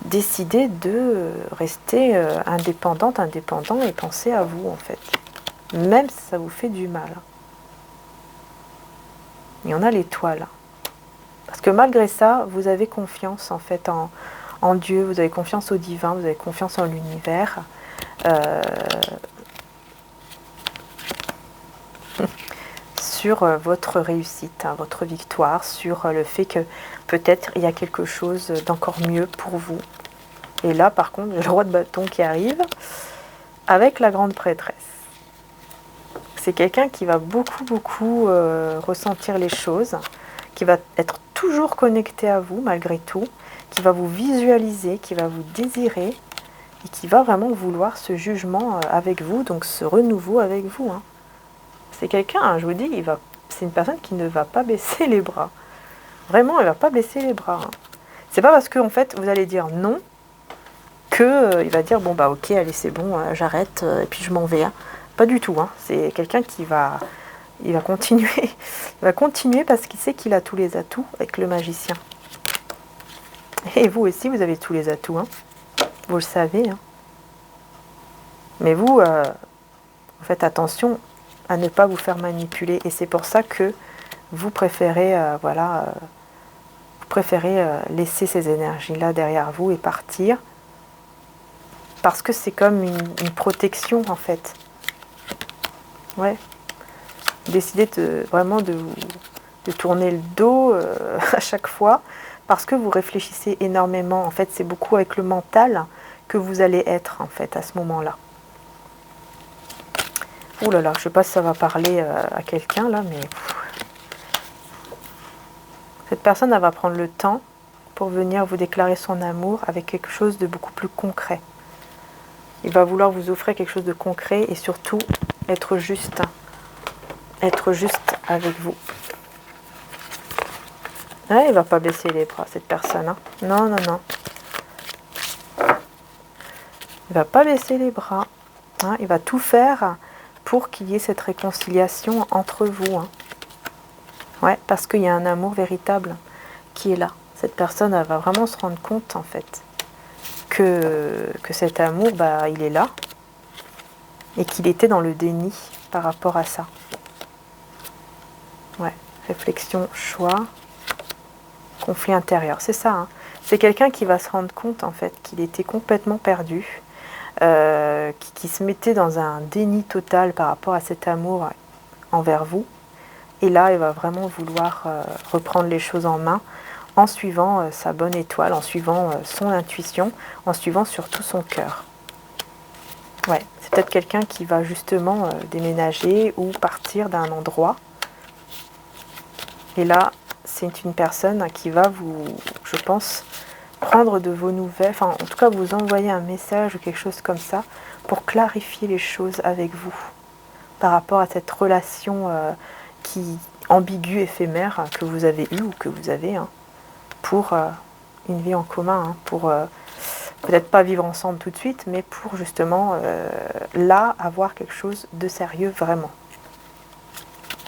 décider de rester indépendante, indépendant et penser à vous en fait. Même si ça vous fait du mal. Il y en a l'étoile. Parce que malgré ça, vous avez confiance en fait en Dieu, vous avez confiance au divin, vous avez confiance en l'univers. Sur votre réussite, hein, votre victoire, sur le fait que peut-être il y a quelque chose d'encore mieux pour vous. Et là, par contre, le roi de bâton qui arrive avec la grande prêtresse. C'est quelqu'un qui va beaucoup ressentir les choses, qui va être toujours connecté à vous malgré tout, qui va vous visualiser, qui va vous désirer et qui va vraiment vouloir ce jugement avec vous, donc ce renouveau avec vous. Hein. C'est quelqu'un, hein, je vous dis, c'est une personne qui ne va pas baisser les bras. Vraiment, elle ne va pas baisser les bras. Hein. C'est pas parce que en fait, vous allez dire non que il va dire bon bah ok, allez c'est bon, j'arrête et puis je m'en vais. Hein. Pas du tout. Hein. C'est quelqu'un qui va, il va continuer, il va continuer parce qu'il sait qu'il a tous les atouts avec le magicien. Et vous aussi, vous avez tous les atouts. Hein. Vous le savez. Hein. Mais vous, faites attention à ne pas vous faire manipuler. Et c'est pour ça que vous préférez, laisser ces énergies-là derrière vous et partir. Parce que c'est comme une protection, en fait. Ouais. Décidez vraiment de tourner le dos à chaque fois. Parce que vous réfléchissez énormément. En fait, c'est beaucoup avec le mental que vous allez être, en fait, à ce moment-là. Ouh là là, je ne sais pas si ça va parler à quelqu'un là, mais cette personne elle va prendre le temps pour venir vous déclarer son amour avec quelque chose de beaucoup plus concret. Il va vouloir vous offrir quelque chose de concret et surtout être juste avec vous. Ouais, il ne va pas baisser les bras cette personne. Hein. Non, non, non. Il ne va pas baisser les bras. Hein. Il va tout faire pour qu'il y ait cette réconciliation entre vous. Hein. Ouais, parce qu'il y a un amour véritable qui est là. Cette personne, elle va vraiment se rendre compte, en fait, que cet amour, bah, il est là, et qu'il était dans le déni par rapport à ça. Ouais, réflexion, choix, conflit intérieur, c'est ça. Hein. C'est quelqu'un qui va se rendre compte, en fait, qu'il était complètement perdu, qui se mettait dans un déni total par rapport à cet amour envers vous. Et là, il va vraiment vouloir reprendre les choses en main en suivant sa bonne étoile, en suivant son intuition, en suivant surtout son cœur. Ouais, c'est peut-être quelqu'un qui va justement déménager ou partir d'un endroit. Et là, c'est une personne qui va vous, je pense, prendre de vos nouvelles, enfin en tout cas vous envoyer un message ou quelque chose comme ça pour clarifier les choses avec vous par rapport à cette relation qui ambiguë, éphémère que vous avez eue ou que vous avez pour une vie en commun, hein, pour peut-être pas vivre ensemble tout de suite, mais pour justement là avoir quelque chose de sérieux vraiment.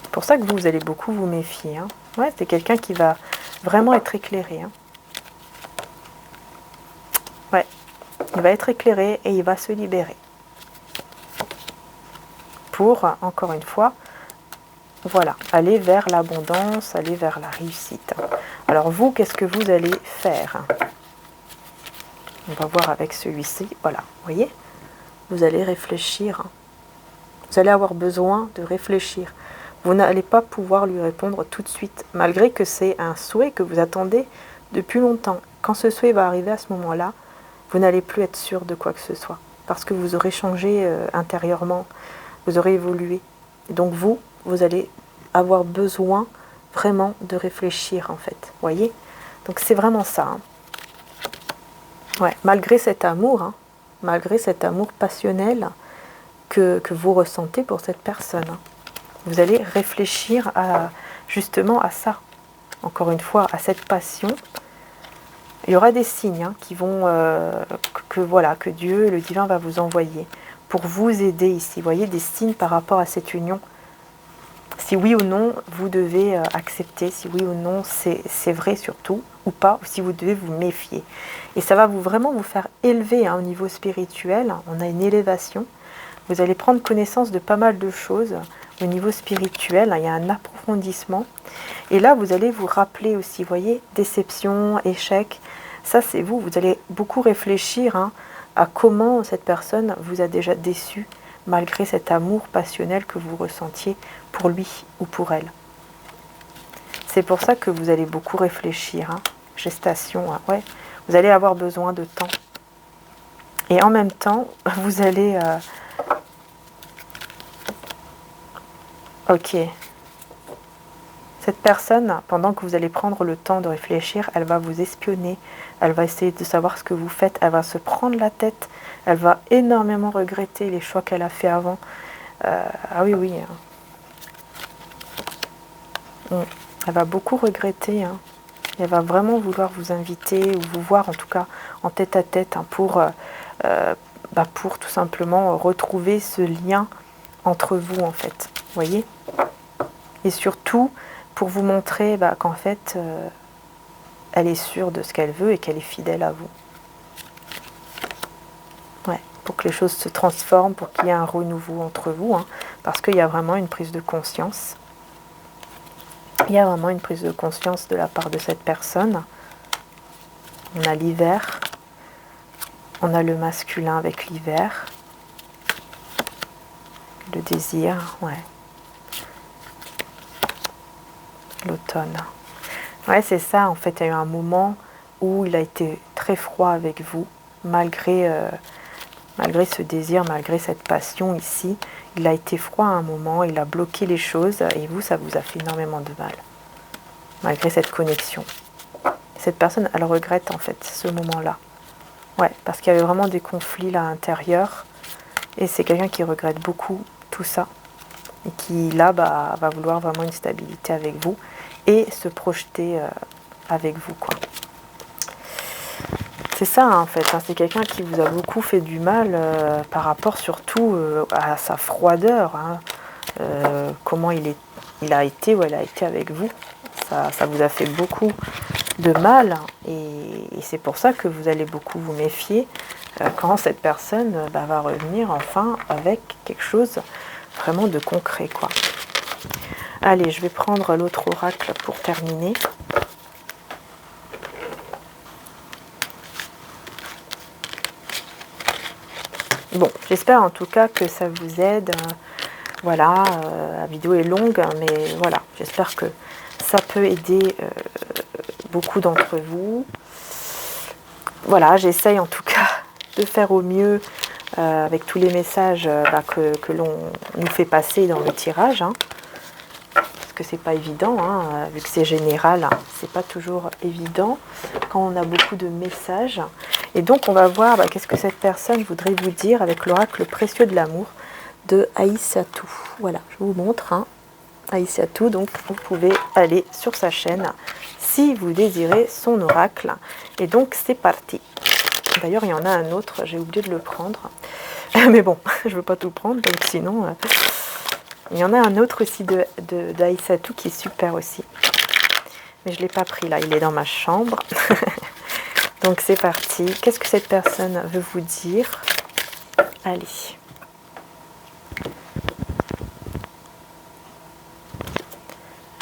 C'est pour ça que vous allez beaucoup vous méfier. Hein. Ouais, c'est quelqu'un qui va vraiment être éclairé. Hein. Ouais, il va être éclairé et il va se libérer. Pour, encore une fois, voilà, aller vers l'abondance, aller vers la réussite. Alors vous, qu'est-ce que vous allez faire? On va voir avec celui-ci. Voilà, vous voyez? Vous allez réfléchir. Vous allez avoir besoin de réfléchir. Vous n'allez pas pouvoir lui répondre tout de suite, malgré que c'est un souhait que vous attendez depuis longtemps. Quand ce souhait va arriver à ce moment-là, vous n'allez plus être sûr de quoi que ce soit. Parce que vous aurez changé intérieurement, vous aurez évolué. Et donc vous allez avoir besoin vraiment de réfléchir en fait. Vous voyez? Donc c'est vraiment ça. Hein. Ouais, malgré cet amour, hein, malgré cet amour passionnel que vous ressentez pour cette personne. Hein. Vous allez réfléchir justement à ça. Encore une fois, à cette passion. Il y aura des signes qui vont, que Dieu, le divin va vous envoyer pour vous aider ici. Vous voyez, des signes par rapport à cette union. si oui ou non vous devez accepter, si oui ou non c'est vrai surtout, ou pas, ou si vous devez vous méfier. Et ça va vraiment vous faire élever au niveau spirituel, on a une élévation, vous allez prendre connaissance de pas mal de choses au niveau spirituel, il y a un approfondissement. Et là, vous allez vous rappeler aussi, vous voyez, déception, échec, ça c'est vous, vous allez beaucoup réfléchir à comment cette personne vous a déjà déçu, malgré cet amour passionnel que vous ressentiez pour lui ou pour elle. C'est pour ça que vous allez beaucoup réfléchir, gestation, ouais, vous allez avoir besoin de temps. Et en même temps, vous allez... Ok. Cette personne, pendant que vous allez prendre le temps de réfléchir, elle va vous espionner, elle va essayer de savoir ce que vous faites, elle va se prendre la tête, elle va énormément regretter les choix qu'elle a fait avant. Ah oui, oui. Elle va beaucoup regretter. Elle va vraiment vouloir vous inviter ou vous voir en tout cas en tête à tête pour tout simplement retrouver ce lien entre vous en fait. Vous voyez? Et surtout pour vous montrer qu'en fait elle est sûre de ce qu'elle veut et qu'elle est fidèle à vous. Ouais, pour que les choses se transforment, pour qu'il y ait un renouveau entre vous, parce qu'il y a vraiment une prise de conscience. Il y a vraiment une prise de conscience de la part de cette personne. On a l'hiver, on a le masculin avec l'hiver, le désir, ouais. L'automne. Ouais, c'est ça, en fait, il y a eu un moment où il a été très froid avec vous, malgré ce désir, malgré cette passion ici. Il a été froid à un moment, il a bloqué les choses, et vous, ça vous a fait énormément de mal, malgré cette connexion. Cette personne, elle regrette, en fait, ce moment-là. Ouais, parce qu'il y avait vraiment des conflits là à l'intérieur, et c'est quelqu'un qui regrette beaucoup tout ça, et qui, là, va vouloir vraiment une stabilité avec vous, et se projeter avec vous, quoi. C'est ça, en fait, c'est quelqu'un qui vous a beaucoup fait du mal par rapport surtout à sa froideur, comment il a été ou elle a été avec vous. Ça vous a fait beaucoup de mal, et c'est pour ça que vous allez beaucoup vous méfier quand cette personne va revenir enfin avec quelque chose vraiment de concret, quoi. Allez, je vais prendre l'autre oracle pour terminer. Bon, j'espère en tout cas que ça vous aide. Voilà, la vidéo est longue, mais voilà, j'espère que ça peut aider beaucoup d'entre vous. Voilà, j'essaye en tout cas de faire au mieux avec tous les messages que l'on nous fait passer dans le tirage. Parce que c'est pas évident, vu que c'est général, c'est pas toujours évident quand on a beaucoup de messages. Et donc on va voir qu'est-ce que cette personne voudrait vous dire avec l'oracle précieux de l'amour de Aïssatou. Voilà, je vous montre Aïssatou, donc vous pouvez aller sur sa chaîne si vous désirez son oracle. Et donc c'est parti. D'ailleurs il y en a un autre, j'ai oublié de le prendre. Mais bon, je ne veux pas tout prendre, donc sinon... Il y en a un autre aussi d'Aïssatou qui est super aussi. Mais je ne l'ai pas pris là, il est dans ma chambre. Donc c'est parti. Qu'est-ce que cette personne veut vous dire? Allez.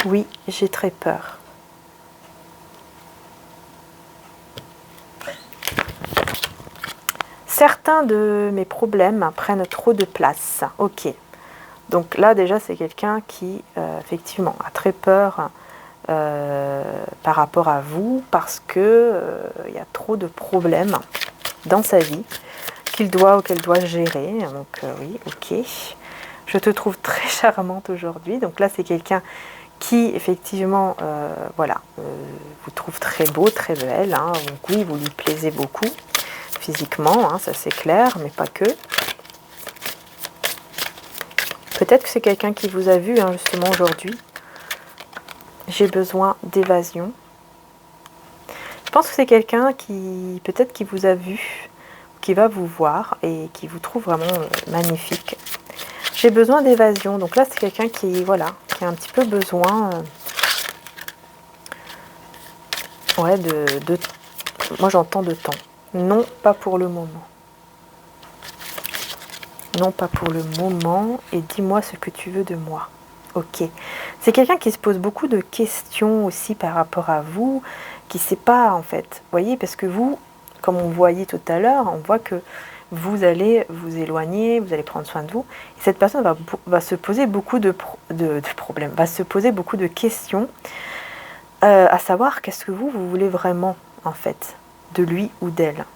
Oui, j'ai très peur. Certains de mes problèmes prennent trop de place. Ok. Donc là, déjà, c'est quelqu'un qui, effectivement, a très peur par rapport à vous parce que il y a trop de problèmes dans sa vie qu'elle doit gérer. Donc oui, ok. Je te trouve très charmante aujourd'hui. Donc là, c'est quelqu'un qui, effectivement, vous trouve très beau, très belle. Donc oui, vous lui plaisez beaucoup physiquement, ça c'est clair, mais pas que. Peut-être que c'est quelqu'un qui vous a vu justement aujourd'hui. J'ai besoin d'évasion. Je pense que c'est quelqu'un qui, peut-être qui vous a vu, qui va vous voir et qui vous trouve vraiment magnifique. J'ai besoin d'évasion. Donc là, c'est quelqu'un qui, voilà, qui qui a un petit peu besoin ouais, moi j'entends de temps. Non, pas pour le moment. Non, pas pour le moment. Et dis-moi ce que tu veux de moi. Ok. C'est quelqu'un qui se pose beaucoup de questions aussi par rapport à vous, qui ne sait pas en fait. Vous voyez, parce que vous, comme on voyait tout à l'heure, on voit que vous allez vous éloigner, vous allez prendre soin de vous. Et cette personne va se poser beaucoup de problèmes, va se poser beaucoup de questions, à savoir qu'est-ce que vous voulez vraiment en fait, de lui ou d'elle.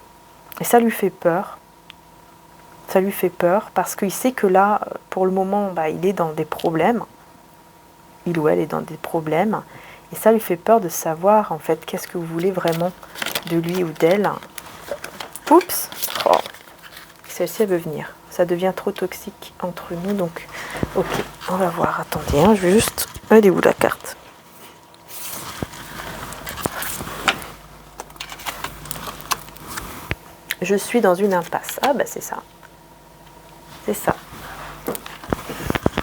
Et ça lui fait peur. Ça lui fait peur parce qu'il sait que là, pour le moment, il est dans des problèmes. Il ou elle est dans des problèmes. Et ça lui fait peur de savoir, en fait, qu'est-ce que vous voulez vraiment de lui ou d'elle. Oups! Oh. Celle-ci, elle veut venir. Ça devient trop toxique entre nous, donc... Ok, on va voir. Attendez, hein, je vais juste... Elle est où la carte? Je suis dans une impasse. Ah, c'est ça. C'est ça.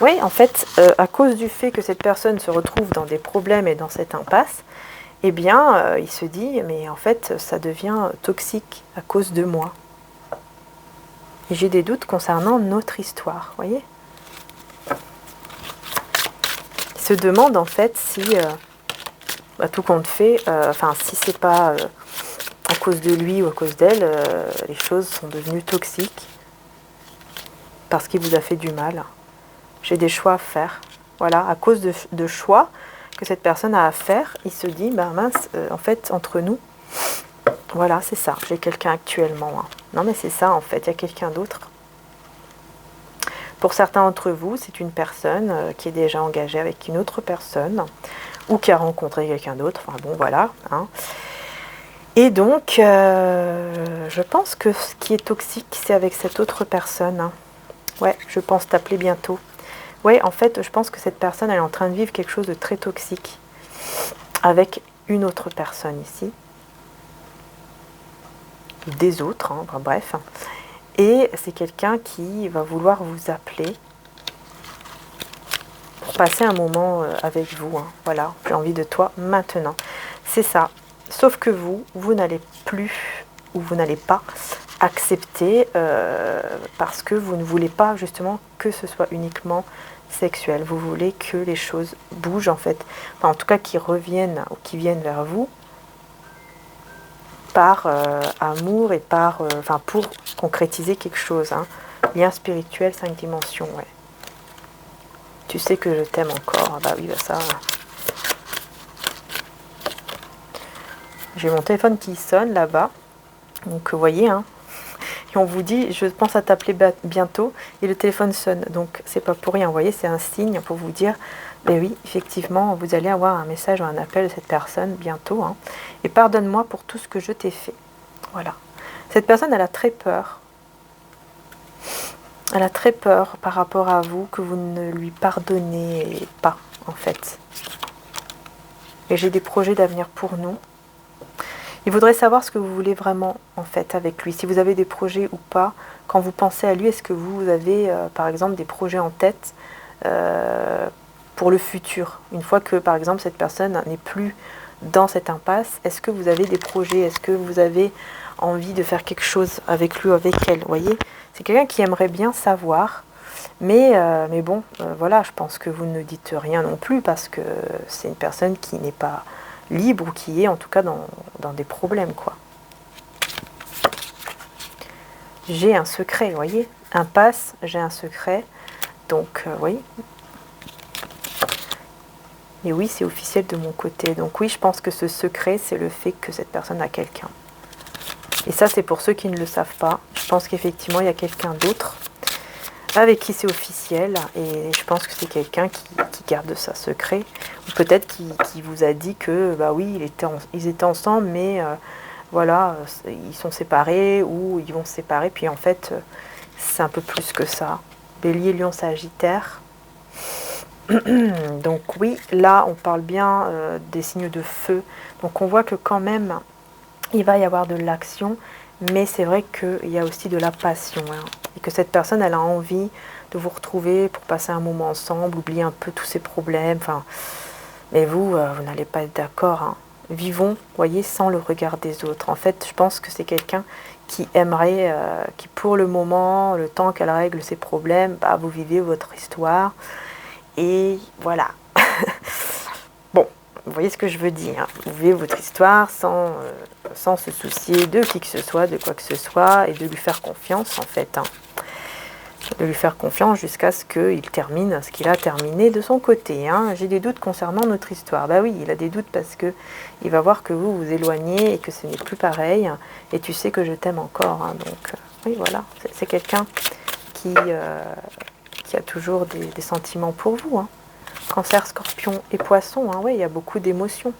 Oui, en fait, à cause du fait que cette personne se retrouve dans des problèmes et dans cette impasse, eh bien, il se dit, mais en fait, ça devient toxique à cause de moi. Et j'ai des doutes concernant notre histoire, vous voyez? Il se demande, en fait, si, tout compte fait, si c'est pas à cause de lui ou à cause d'elle, les choses sont devenues toxiques parce qu'il vous a fait du mal. J'ai des choix à faire. Voilà, à cause de choix que cette personne a à faire, il se dit, mince, en fait, entre nous, voilà, c'est ça, j'ai quelqu'un actuellement. Hein. Non, mais c'est ça, en fait, il y a quelqu'un d'autre. Pour certains d'entre vous, c'est une personne qui est déjà engagée avec une autre personne, ou qui a rencontré quelqu'un d'autre, enfin bon, voilà. Hein. Et donc, je pense que ce qui est toxique, c'est avec cette autre personne. Hein. Ouais, je pense t'appeler bientôt. Oui, en fait, je pense que cette personne, elle est en train de vivre quelque chose de très toxique avec une autre personne ici. Des autres, hein, bref. Et c'est quelqu'un qui va vouloir vous appeler pour passer un moment avec vous. Hein. Voilà, j'ai envie de toi maintenant. C'est ça. Sauf que vous n'allez plus, ou vous n'allez pas accepter parce que vous ne voulez pas justement que ce soit uniquement sexuel. Vous voulez que les choses bougent en fait, enfin, en tout cas qu'ils reviennent ou qu'ils viennent vers vous par amour et par, pour concrétiser quelque chose. Hein. Lien spirituel, 5 dimensions, ouais. Tu sais que je t'aime encore. Ah bah oui, ça. J'ai mon téléphone qui sonne là-bas. Donc vous voyez, hein. Et on vous dit, je pense à t'appeler bientôt, et le téléphone sonne. Donc, c'est pas pour rien, vous voyez, c'est un signe pour vous dire, ben oui, effectivement, vous allez avoir un message ou un appel de cette personne bientôt. Hein, et pardonne-moi pour tout ce que je t'ai fait. Voilà. Cette personne, elle a très peur. Elle a très peur par rapport à vous, que vous ne lui pardonnez pas, en fait. Et j'ai des projets d'avenir pour nous. Il voudrait savoir ce que vous voulez vraiment, en fait, avec lui. Si vous avez des projets ou pas, quand vous pensez à lui, est-ce que vous avez, par exemple, des projets en tête pour le futur? Une fois que, par exemple, cette personne n'est plus dans cette impasse, est-ce que vous avez des projets? Est-ce que vous avez envie de faire quelque chose avec lui ou avec elle? Vous voyez, c'est quelqu'un qui aimerait bien savoir. Mais bon, voilà, je pense que vous ne dites rien non plus parce que c'est une personne qui n'est pas libre ou qui est en tout cas dans des problèmes, quoi. J'ai un secret, vous voyez, impasse, j'ai un secret, donc oui. Et oui, c'est officiel de mon côté, donc oui, je pense que ce secret, c'est le fait que cette personne a quelqu'un. Et ça, c'est pour ceux qui ne le savent pas. Je pense qu'effectivement, il y a quelqu'un d'autre avec qui c'est officiel, et je pense que c'est quelqu'un qui garde ça secret, ou peut-être qui vous a dit que, bah oui, ils étaient ensemble, mais voilà, ils sont séparés, ou ils vont se séparer, puis en fait, c'est un peu plus que ça. Bélier, Lion, Sagittaire. Donc oui, là, on parle bien des signes de feu, donc on voit que quand même, il va y avoir de l'action, mais c'est vrai qu'il y a aussi de la passion, hein, et que cette personne, elle a envie de vous retrouver pour passer un moment ensemble, oublier un peu tous ces problèmes. Enfin, mais vous n'allez pas être d'accord. Hein. Vivons, voyez, sans le regard des autres. En fait, je pense que c'est quelqu'un qui aimerait, qui pour le moment, le temps qu'elle règle ses problèmes, bah, vous vivez votre histoire. Et voilà. Bon, vous voyez ce que je veux dire. Vous vivez votre histoire sans se soucier de qui que ce soit, de quoi que ce soit, et de lui faire confiance, en fait. Hein. De lui faire confiance jusqu'à ce qu'il termine ce qu'il a terminé de son côté. Hein. J'ai des doutes concernant notre histoire. Bah oui, il a des doutes parce que il va voir que vous vous éloignez et que ce n'est plus pareil. Et tu sais que je t'aime encore. Hein. Donc, oui, voilà. C'est quelqu'un qui a toujours des sentiments pour vous. Hein. Cancer, Scorpion et Poisson, hein. Oui, il y a beaucoup d'émotions.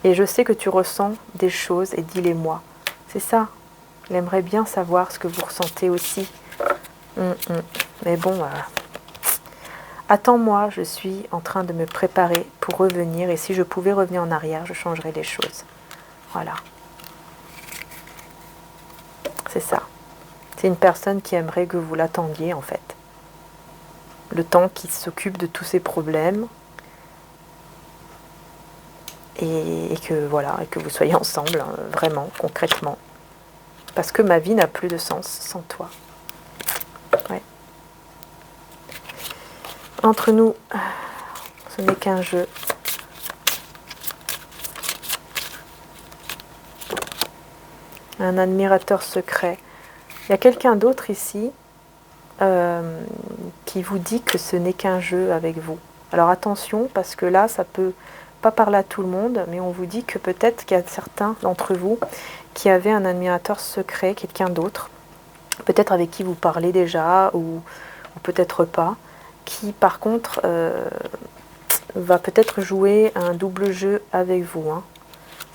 Et je sais que tu ressens des choses et dis-les-moi. C'est ça. Il aimerait bien savoir ce que vous ressentez aussi. Mais bon, attends-moi, je suis en train de me préparer pour revenir. Et si je pouvais revenir en arrière, je changerais les choses. Voilà. C'est ça. C'est une personne qui aimerait que vous l'attendiez, en fait. Le temps qu'il s'occupe de tous ses problèmes. Et que, voilà, et que vous soyez ensemble, hein, vraiment, concrètement. Parce que ma vie n'a plus de sens sans toi. Ouais. Entre nous, ce n'est qu'un jeu. Un admirateur secret. Il y a quelqu'un d'autre ici qui vous dit que ce n'est qu'un jeu avec vous. Alors attention, parce que là, ça peut pas parler à tout le monde, mais on vous dit que peut-être qu'il y a certains d'entre vous qui avaient un admirateur secret, quelqu'un d'autre, peut-être avec qui vous parlez déjà, ou peut-être pas, qui par contre va peut-être jouer un double jeu avec vous. Hein.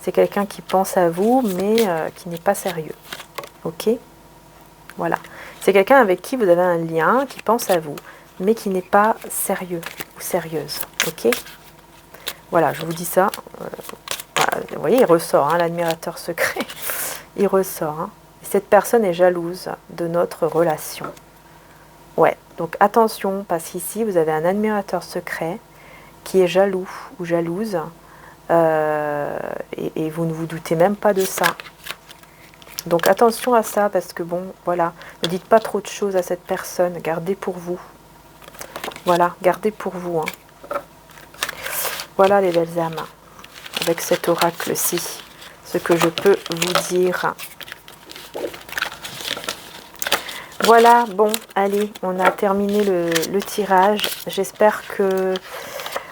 C'est quelqu'un qui pense à vous, mais qui n'est pas sérieux. Ok ? Voilà. C'est quelqu'un avec qui vous avez un lien, qui pense à vous, mais qui n'est pas sérieux ou sérieuse. Ok ? Voilà, je vous dis ça. Vous voyez, il ressort, hein, l'admirateur secret. Il ressort. Hein. Et cette personne est jalouse de notre relation. Ouais, donc attention, parce qu'ici, vous avez un admirateur secret qui est jaloux ou jalouse. Et vous ne vous doutez même pas de ça. Donc attention à ça, parce que bon, voilà, ne dites pas trop de choses à cette personne. Gardez pour vous. Voilà, gardez pour vous. Hein. Voilà les belles âmes. Avec cet oracle-ci, ce que je peux vous dire. Voilà, bon, allez, on a terminé le tirage. J'espère que,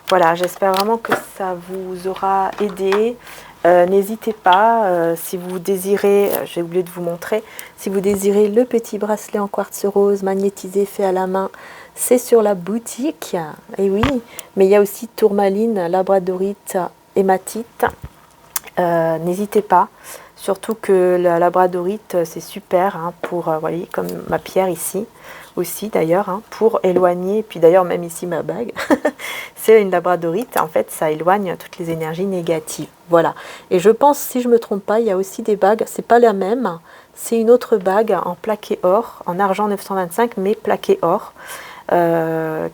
voilà, j'espère vraiment que ça vous aura aidé. N'hésitez pas, si vous désirez, j'ai oublié de vous montrer, si vous désirez le petit bracelet en quartz rose magnétisé fait à la main, c'est sur la boutique. Et oui, mais il y a aussi tourmaline, labradorite, hématite. N'hésitez pas, surtout que la labradorite c'est super hein, pour, vous voyez, comme ma pierre ici aussi d'ailleurs, hein, pour éloigner, et puis d'ailleurs même ici ma bague, c'est une labradorite, en fait ça éloigne toutes les énergies négatives. Voilà, et je pense, si je ne me trompe pas, il y a aussi des bagues, c'est pas la même, c'est une autre bague en plaqué or, en argent 925, mais plaqué or.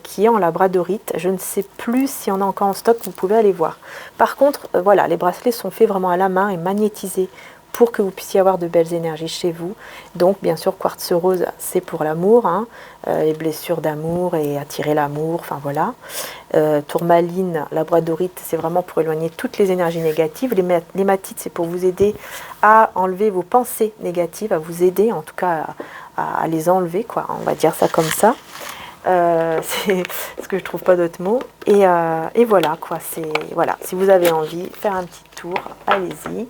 Qui est en labradorite. Je ne sais plus s'il y en a encore en stock, vous pouvez aller voir. Par contre, voilà, les bracelets sont faits vraiment à la main et magnétisés pour que vous puissiez avoir de belles énergies chez vous. Donc, bien sûr, quartz rose, c'est pour l'amour, hein, les blessures d'amour et attirer l'amour, enfin voilà. Tourmaline, labradorite, c'est vraiment pour éloigner toutes les énergies négatives. L'hématite, c'est pour vous aider à enlever vos pensées négatives, à vous aider en tout cas à les enlever, quoi. On va dire ça comme ça. C'est parce que je trouve pas d'autres mots et voilà quoi, c'est voilà, si vous avez envie de faire un petit tour, allez-y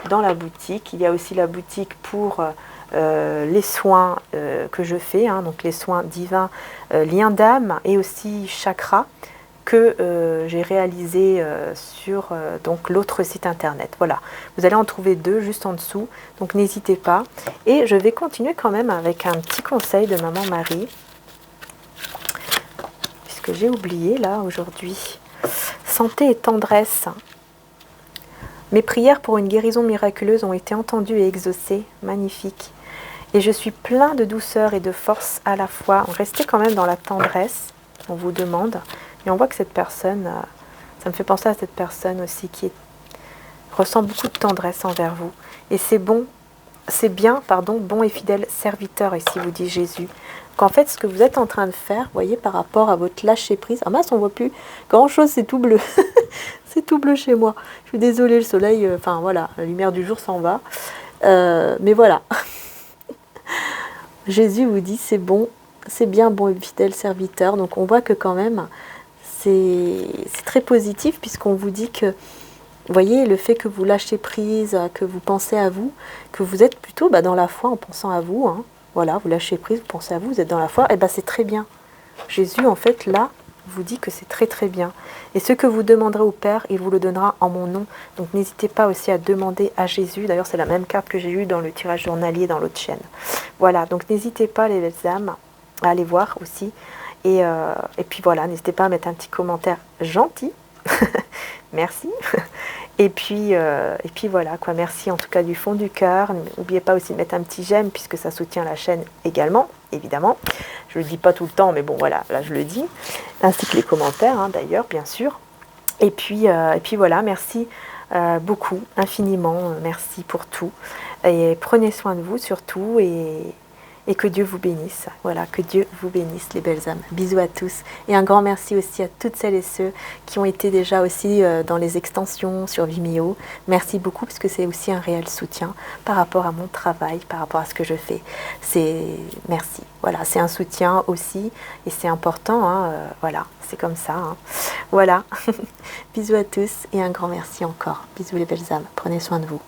dans la boutique. Il y a aussi la boutique pour les soins que je fais, hein, donc les soins divins, lien d'âme et aussi chakra que j'ai réalisé sur donc l'autre site internet. Voilà, vous allez en trouver deux juste en dessous, donc n'hésitez pas. Et je vais continuer quand même avec un petit conseil de maman Marie, que j'ai oublié là aujourd'hui. Santé et tendresse. Mes prières pour une guérison miraculeuse ont été entendues et exaucées. Magnifique. Et je suis plein de douceur et de force à la fois. Restez quand même dans la tendresse, on vous demande. Et on voit que cette personne, ça me fait penser à cette personne aussi ressent beaucoup de tendresse envers vous. Et c'est bon, c'est bien, pardon, bon et fidèle serviteur, ici vous dit Jésus. Qu'en fait, ce que vous êtes en train de faire, vous voyez, par rapport à votre lâcher-prise, ah mince, on voit plus grand-chose, c'est tout bleu. C'est tout bleu chez moi. Je suis désolée, le soleil, enfin voilà, la lumière du jour s'en va. Mais voilà. Jésus vous dit, c'est bon, c'est bien, bon et fidèle serviteur. Donc on voit que quand même, c'est très positif, puisqu'on vous dit que, vous voyez, le fait que vous lâchez prise, que vous pensez à vous, que vous êtes plutôt dans la foi en pensant à vous, hein. Voilà, vous lâchez prise, vous pensez à vous, vous êtes dans la foi, et bien c'est très bien. Jésus, en fait, là, vous dit que c'est très très bien. Et ce que vous demanderez au Père, il vous le donnera en mon nom. Donc n'hésitez pas aussi à demander à Jésus. D'ailleurs, c'est la même carte que j'ai eue dans le tirage journalier dans l'autre chaîne. Voilà, donc n'hésitez pas, les belles âmes, à aller voir aussi. Et puis voilà, n'hésitez pas à mettre un petit commentaire gentil. Merci. Et puis voilà, quoi. Merci en tout cas du fond du cœur. N'oubliez pas aussi de mettre un petit j'aime, puisque ça soutient la chaîne également, évidemment. Je le dis pas tout le temps, mais bon voilà, là je le dis. Ainsi que les commentaires, hein, d'ailleurs, bien sûr. Et puis voilà, merci beaucoup, infiniment. Merci pour tout. Et prenez soin de vous surtout, et que Dieu vous bénisse. Voilà, que Dieu vous bénisse, les belles âmes. Bisous à tous. Et un grand merci aussi à toutes celles et ceux qui ont été déjà aussi dans les extensions sur Vimeo. Merci beaucoup, parce que c'est aussi un réel soutien par rapport à mon travail, par rapport à ce que je fais. Merci. Voilà, c'est un soutien aussi, et c'est important, hein, voilà, c'est comme ça, hein. Voilà. Bisous à tous, et un grand merci encore. Bisous les belles âmes. Prenez soin de vous.